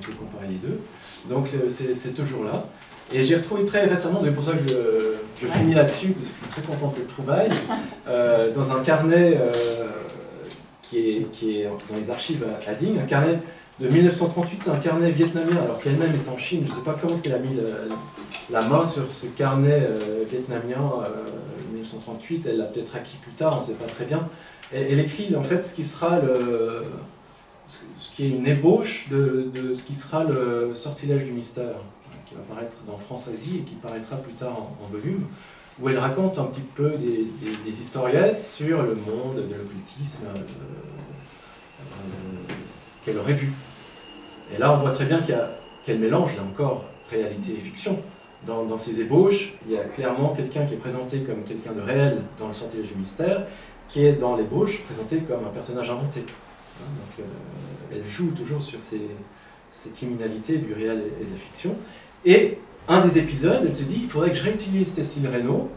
peut comparer les deux. Donc c'est toujours là. Et j'ai retrouvé très récemment, c'est pour ça que je finis là-dessus, parce que je suis très content de cette trouvaille, dans un carnet qui est dans les archives à Ding, un carnet de 1938, c'est un carnet vietnamien, alors qu'elle-même est en Chine. Je ne sais pas comment est-ce qu'elle a mis la main sur ce carnet vietnamien 1938, elle l'a peut-être acquis plus tard, on ne sait pas très bien. Et elle écrit en fait ce qui sera ce qui est une ébauche de ce qui sera le sortilège du mystère, qui va paraître dans France-Asie et qui paraîtra plus tard en volume, où elle raconte un petit peu des historiettes sur le monde de l'occultisme qu'elle aurait vu. Et là, on voit très bien qu'elle mélange, là encore, réalité et fiction. Dans ces ébauches, il y a clairement quelqu'un qui est présenté comme quelqu'un de réel dans le sortilège du mystère, qui est dans l'ébauche présenté comme un personnage inventé. Donc, elle joue toujours sur cette criminalité du réel et de la fiction. Et un des épisodes, elle se dit, il faudrait que je réutilise Cécile Reynaud,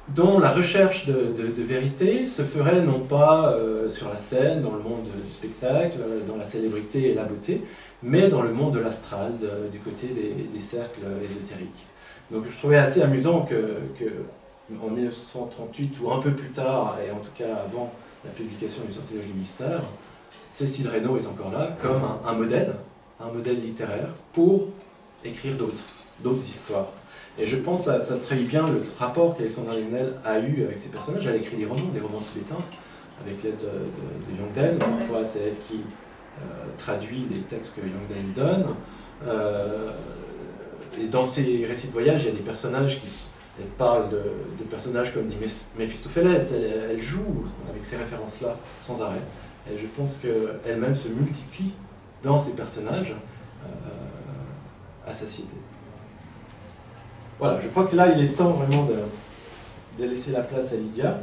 dont la recherche de vérité se ferait non pas sur la scène, dans le monde du spectacle, dans la célébrité et la beauté, mais dans le monde de l'astral, du côté des cercles ésotériques. Donc je trouvais assez amusant que en 1938, ou un peu plus tard, et en tout cas avant la publication du Sortilège du mystère, Cécile Reynaud est encore là, comme un modèle littéraire pour écrire d'autres histoires. Et je pense que ça trahit bien le rapport qu'Alexandra Davinel a eu avec ses personnages. Elle a écrit des romans tibétains, avec l'aide de Yongden. Parfois, c'est elle qui traduit les textes que Yongden donne. Et dans ses récits de voyage, il y a des personnages elle parle de personnages comme des Méphistophélès. Elle joue avec ces références-là sans arrêt. Et je pense qu'elle-même se multiplie dans ses personnages à satiété. Voilà, je crois que là, il est temps vraiment de laisser la place à Lydia.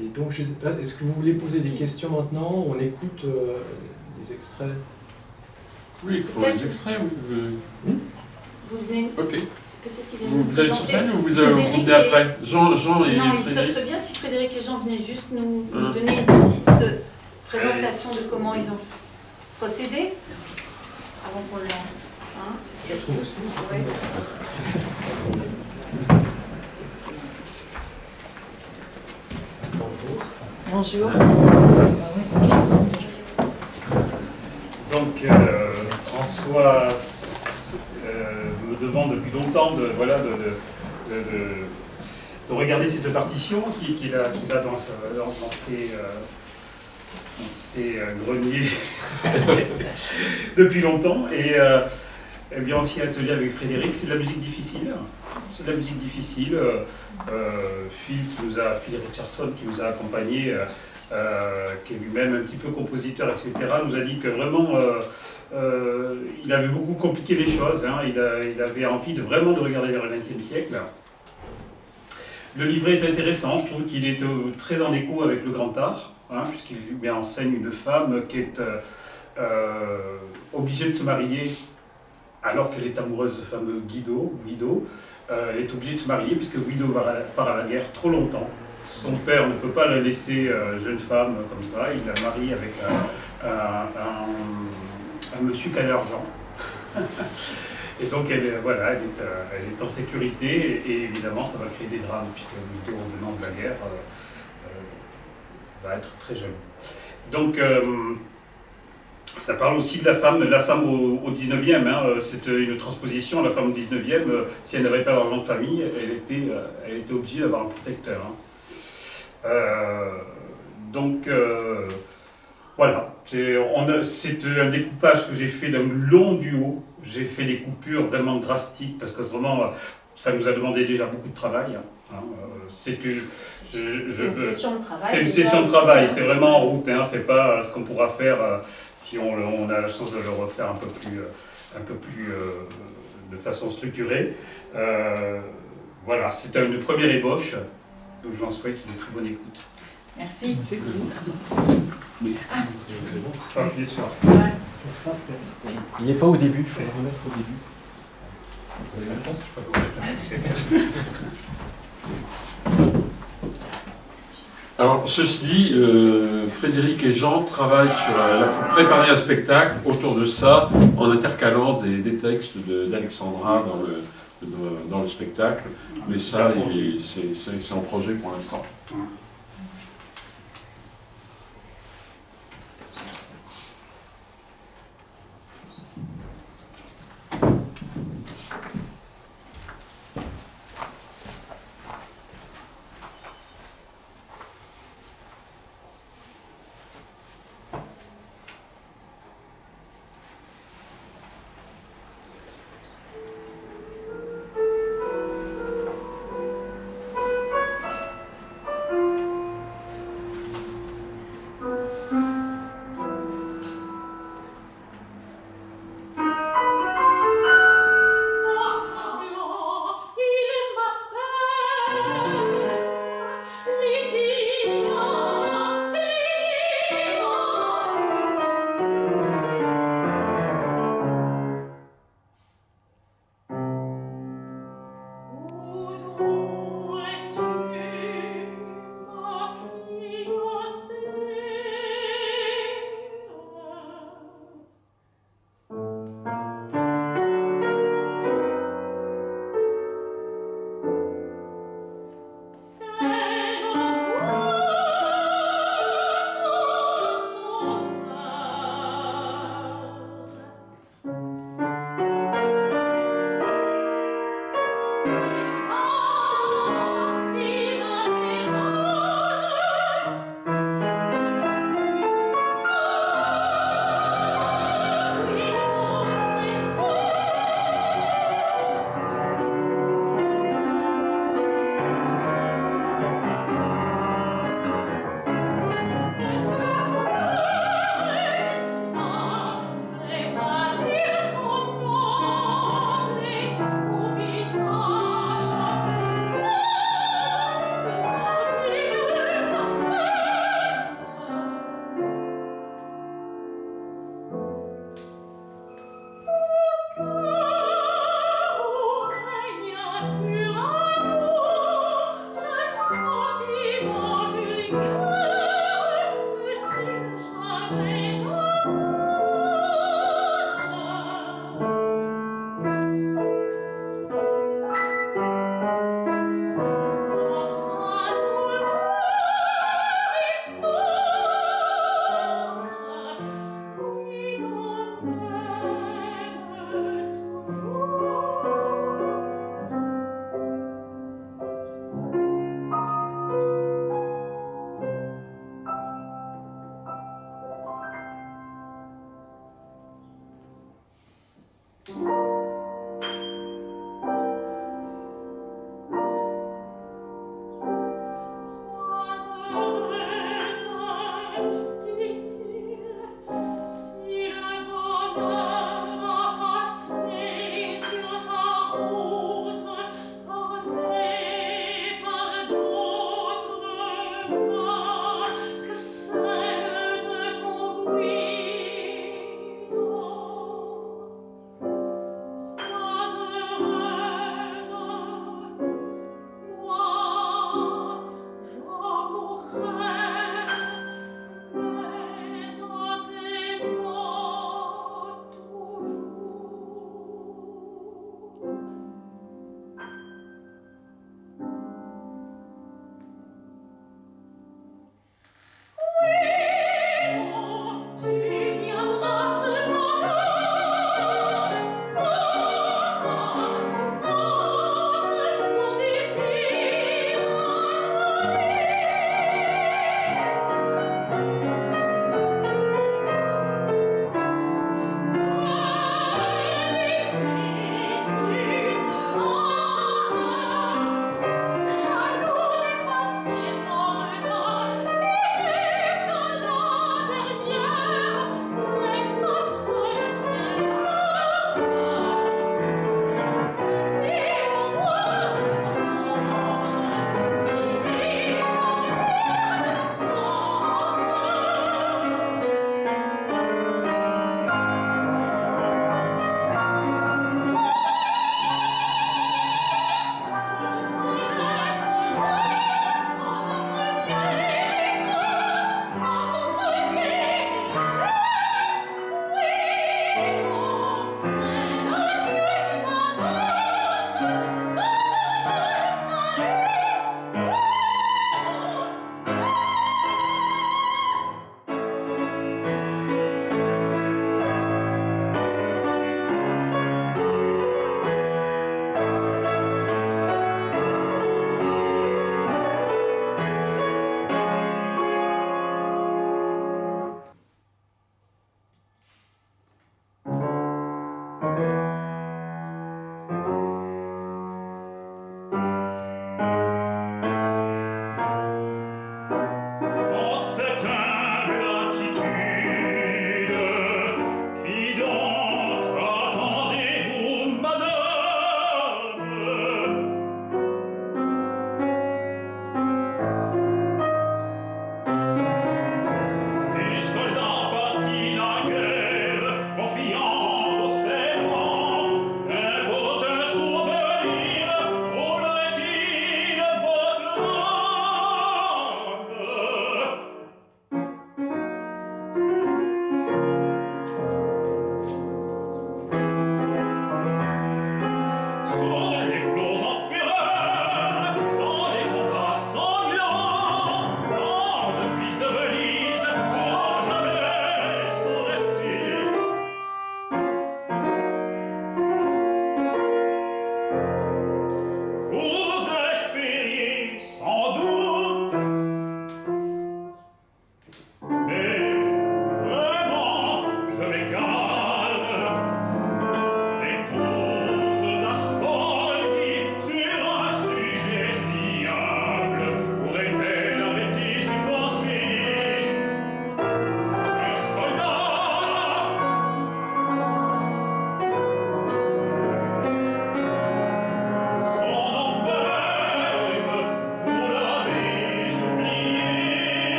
Et donc, je sais pas, est-ce que vous voulez poser des questions maintenant? On écoute les extraits. Oui, pour les extraits, oui. Vous venez. Ok. Peut-être qu'il vient Vous nous allez sur présenter. scène ou vous Frédéric venez après Jean et Non, ça Frédéric. serait bien si Frédéric et Jean venaient juste nous donner une petite présentation de comment ils ont procédé avant qu'on le lance. Hein? Je trouve aussi. Ouais. Bonjour. Bonjour. Donc, François me demande depuis longtemps de regarder cette partition qu'il a dans ses greniers depuis longtemps. Et bien aussi atelier avec Frédéric, c'est de la musique difficile. C'est de la musique difficile. Phil Richardson qui nous a accompagnés, qui est lui-même un petit peu compositeur, etc., nous a dit que vraiment il avait beaucoup compliqué les choses. Hein. Il avait envie vraiment de regarder vers le XXe siècle. Le livret est intéressant, je trouve qu'il est très en écho avec le grand art, hein, puisqu'il met en scène une femme qui est obligée de se marier alors qu'elle est amoureuse de fameux Guido. Elle est obligée de se marier puisque Guido part à la guerre trop longtemps. Son père ne peut pas la laisser jeune femme comme ça. Il la marie avec un monsieur qui a l'argent. Et donc elle est en sécurité et évidemment ça va créer des drames puisque Guido, revenant de la guerre, va être très jeune. Donc ça parle aussi de la femme au 19e, hein, c'est une transposition, la femme au 19e, si elle n'avait pas d'argent de famille, elle était obligée d'avoir un protecteur. Hein. Voilà, c'est un découpage que j'ai fait d'un long duo, j'ai fait des coupures vraiment drastiques, parce qu'autrement, ça nous a demandé déjà beaucoup de travail. Hein. C'est une session de travail. C'est une session de travail, c'est vraiment en route, hein, c'est pas ce qu'on pourra faire si on a la chance de le refaire un peu plus de façon structurée. Voilà, c'est une première ébauche, donc je vous en souhaite une très bonne écoute. Merci. Oui. Bien sûr. Il n'est pas au début, il faut le remettre au début. Alors, ceci dit, Frédéric et Jean travaillent pour préparer un spectacle autour de ça, en intercalant des textes d'Alexandra dans le spectacle. Mais ça, c'est en projet pour l'instant.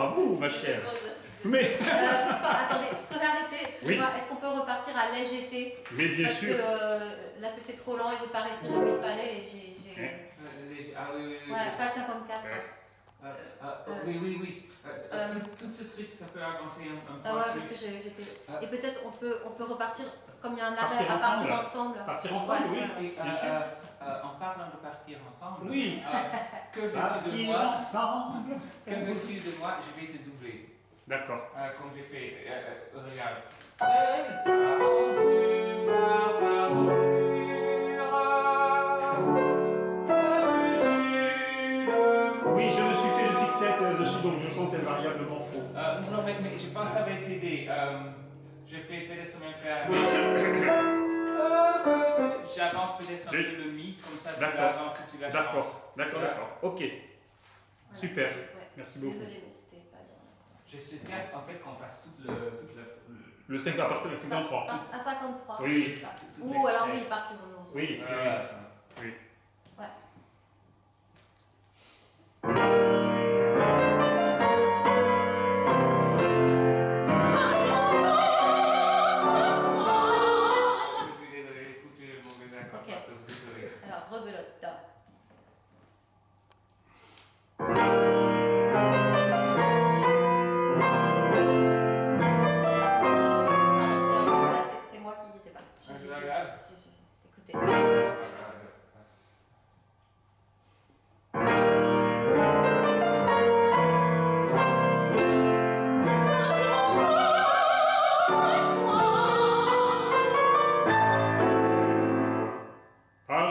à vous, ma chère. Mais, Attendez, puisqu'on a arrêté, excusez-moi, est-ce qu'on peut repartir à l'EGT? mais bien Parce sûr. que là c'était trop lent et je n'ai pas respiré où il fallait et j'ai. Ah oui, oui, oui. Ouais, page 54. Oui. Tout ce truc, ça peut avancer un peu. Ah ouais, parce que j'étais. Et peut-être on peut repartir, comme il y a un arrêt, Partir à partir ensemble. ensemble. Partir ensemble, oui. Et, bien sûr. en parlant de partir ensemble, Oui. que veux-tu de Partir moi? ensemble. Que veux-tu de moi? Je vais te doubler. D'accord. Comme j'ai fait, regarde. C'est pas ma Oui, je me suis fait une fixette dessus, donc je sentais variablement faux. Non, mais je pense que ça va t'aider. Je vais peut-être même faire. J'avance peut-être un peu le mi, comme ça tu l'avant que tu l'as. D'accord. Ok. Voilà. Super. Ouais. Merci beaucoup. Désolée, mais c'était pas bien. Je souhaite en fait qu'on fasse toute Le 5 à partir de 53. À 53. Oui. Ou alors oui, partirons-nous aussi. Oui, oui. Ouais. Désolé, foutu le mauvais accord. Ok. Désolé. Alors, rebelote. C'est moi qui n'y étais pas. C'est pas grave. Écoutez.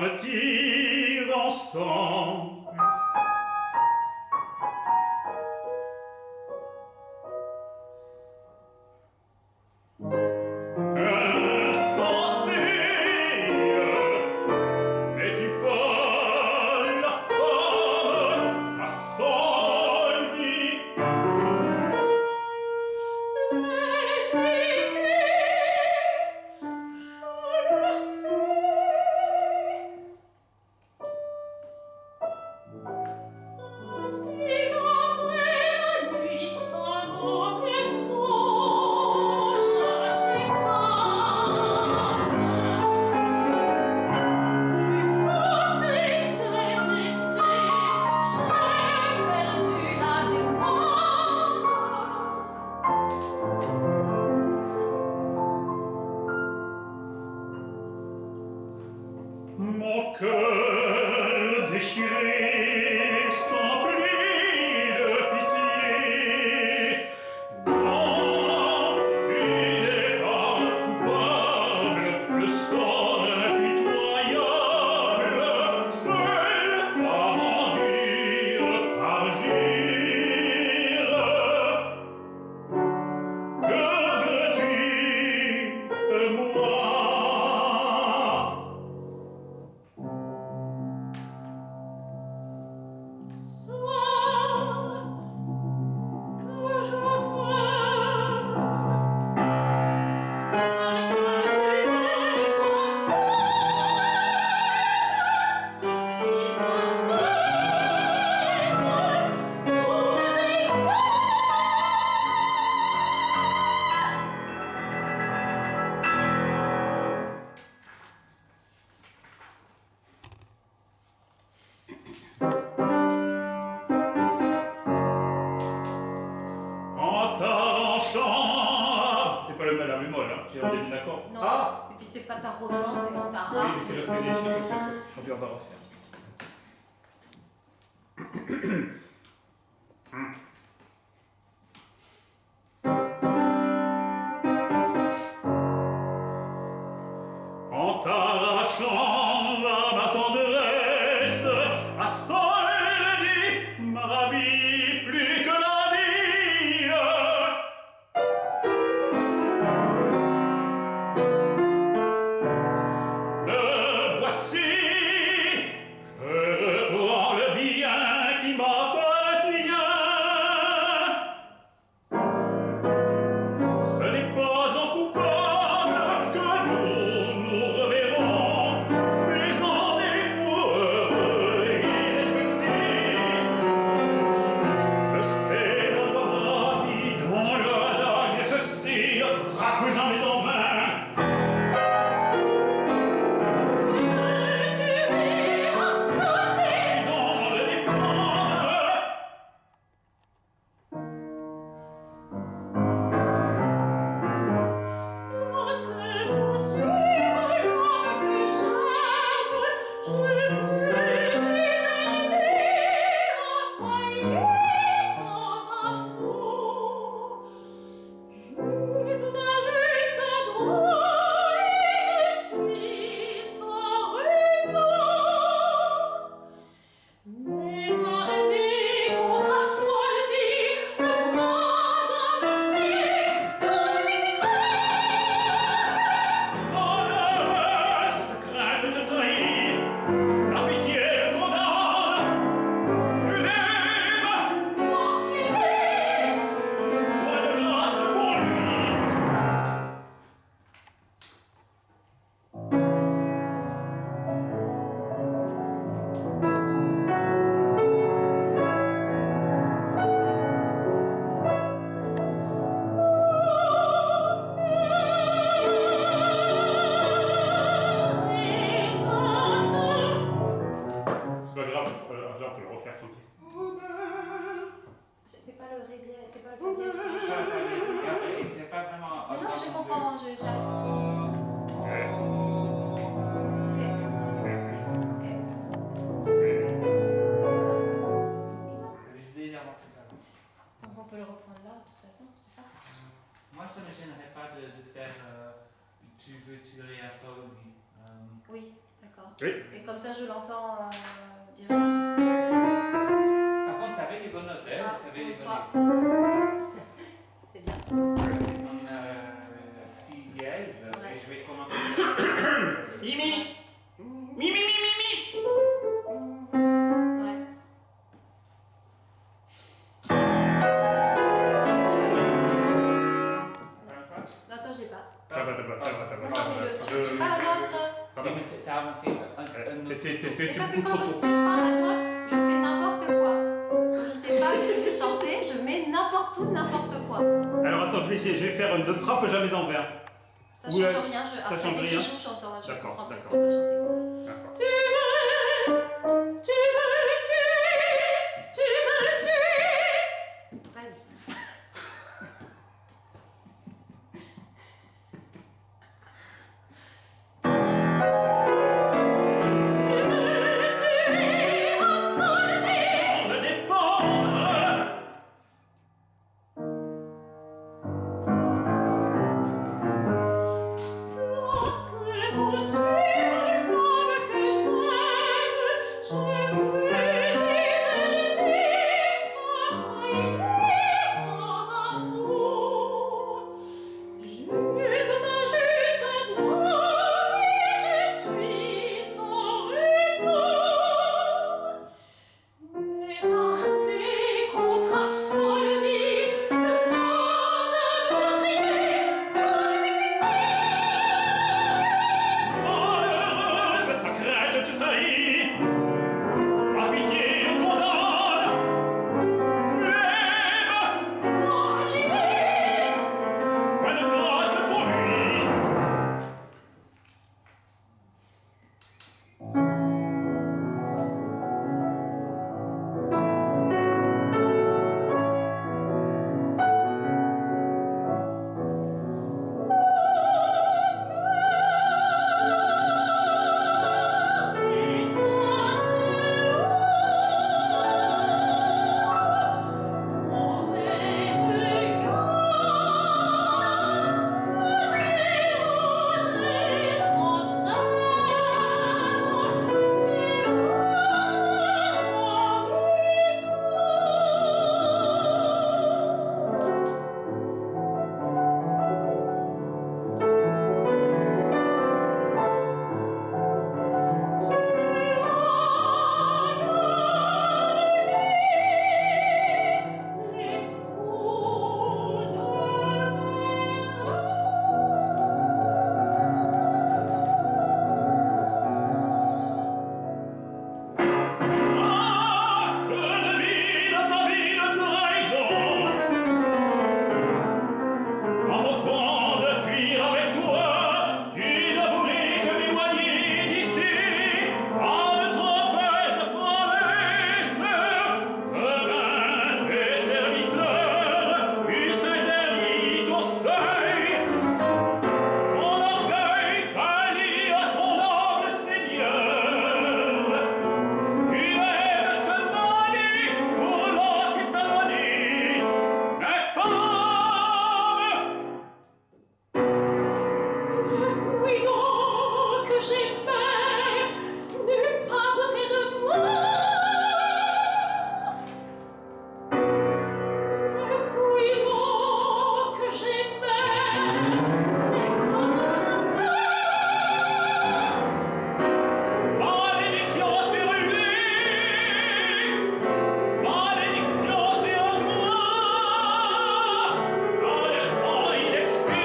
Partir ensemble. Insensé, n'es-tu pas la femme à son lit? Mon cœur déchiré s'emplit de pitié. Non, tu n'es pas coupable, le sort impitoyable, seul à enduire par agir. Que veux-tu de moi? En t'arrachant. C'est pas le mal à bémol, hein, tu as bien d'accord. Non, Ah, et puis c'est pas ta revanche, c'est quand ta oui, rare. mais c'est parce que les chiffres, on va refaire. En t'arrachant à ma tendresse, à sol dit ma ravie plus que la vie. Me voici, je reprends le bien qui m'a frappe, jamais en vain. C'est pas le ré dièse, c'est pas le fa dièse. C'est pas vraiment. Mais non, je comprends, j'arrive. C'est décidé avant tout ça. Donc on peut le reprendre là, de toute façon, c'est ça? Moi, ça ne me gênerait pas de faire tu veux tirer un sol. Oui, d'accord. Oui. Et comme ça, je l'entends direct. Par contre, tu avais les bonnes notes, hein? Ah, T'avais les une bonnes fois. notes. C'est bien. En si dièse, Ouais. et je vais commencer. Mimi. Mimi. Ouais. Non, attends, j'ai pas. Ça va. Non, mais j'ai pas la note. Oui, mais t'as avancé. C'était Et parce que quand je ne sais pas la note, je fais n'importe quoi. Quand je ne sais pas si je vais chanter, je mets n'importe où, n'importe quoi. Alors attends, je vais faire ne frappe jamais en vain. Ça change Ouais, rien, ça après change dès que rien. je joue, j'entends, je D'accord, comprends plus ce d'accord. qu'on doit chanter. D'accord. Tu veux tuer. Vas-y. Le défendre. Lorsque vous suivez comme que j'aime, je j'aimais n'eût pas douté de moi. Le cuivre que j'aimais n'est pas un assassin. Malédiction, c'est ruiné. Malédiction, c'est en toi. À l'instant, il expire.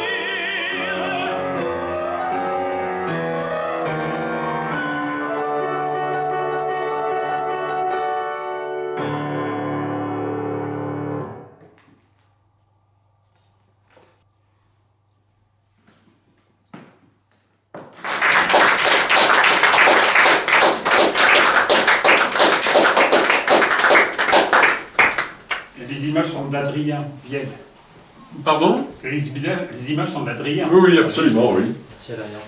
Les images sont d'Adrien Vienne. Pardon? Les images sont d'Adrien. Oui, oui, absolument, oui. Merci Adrien.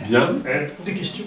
Bien. Des questions?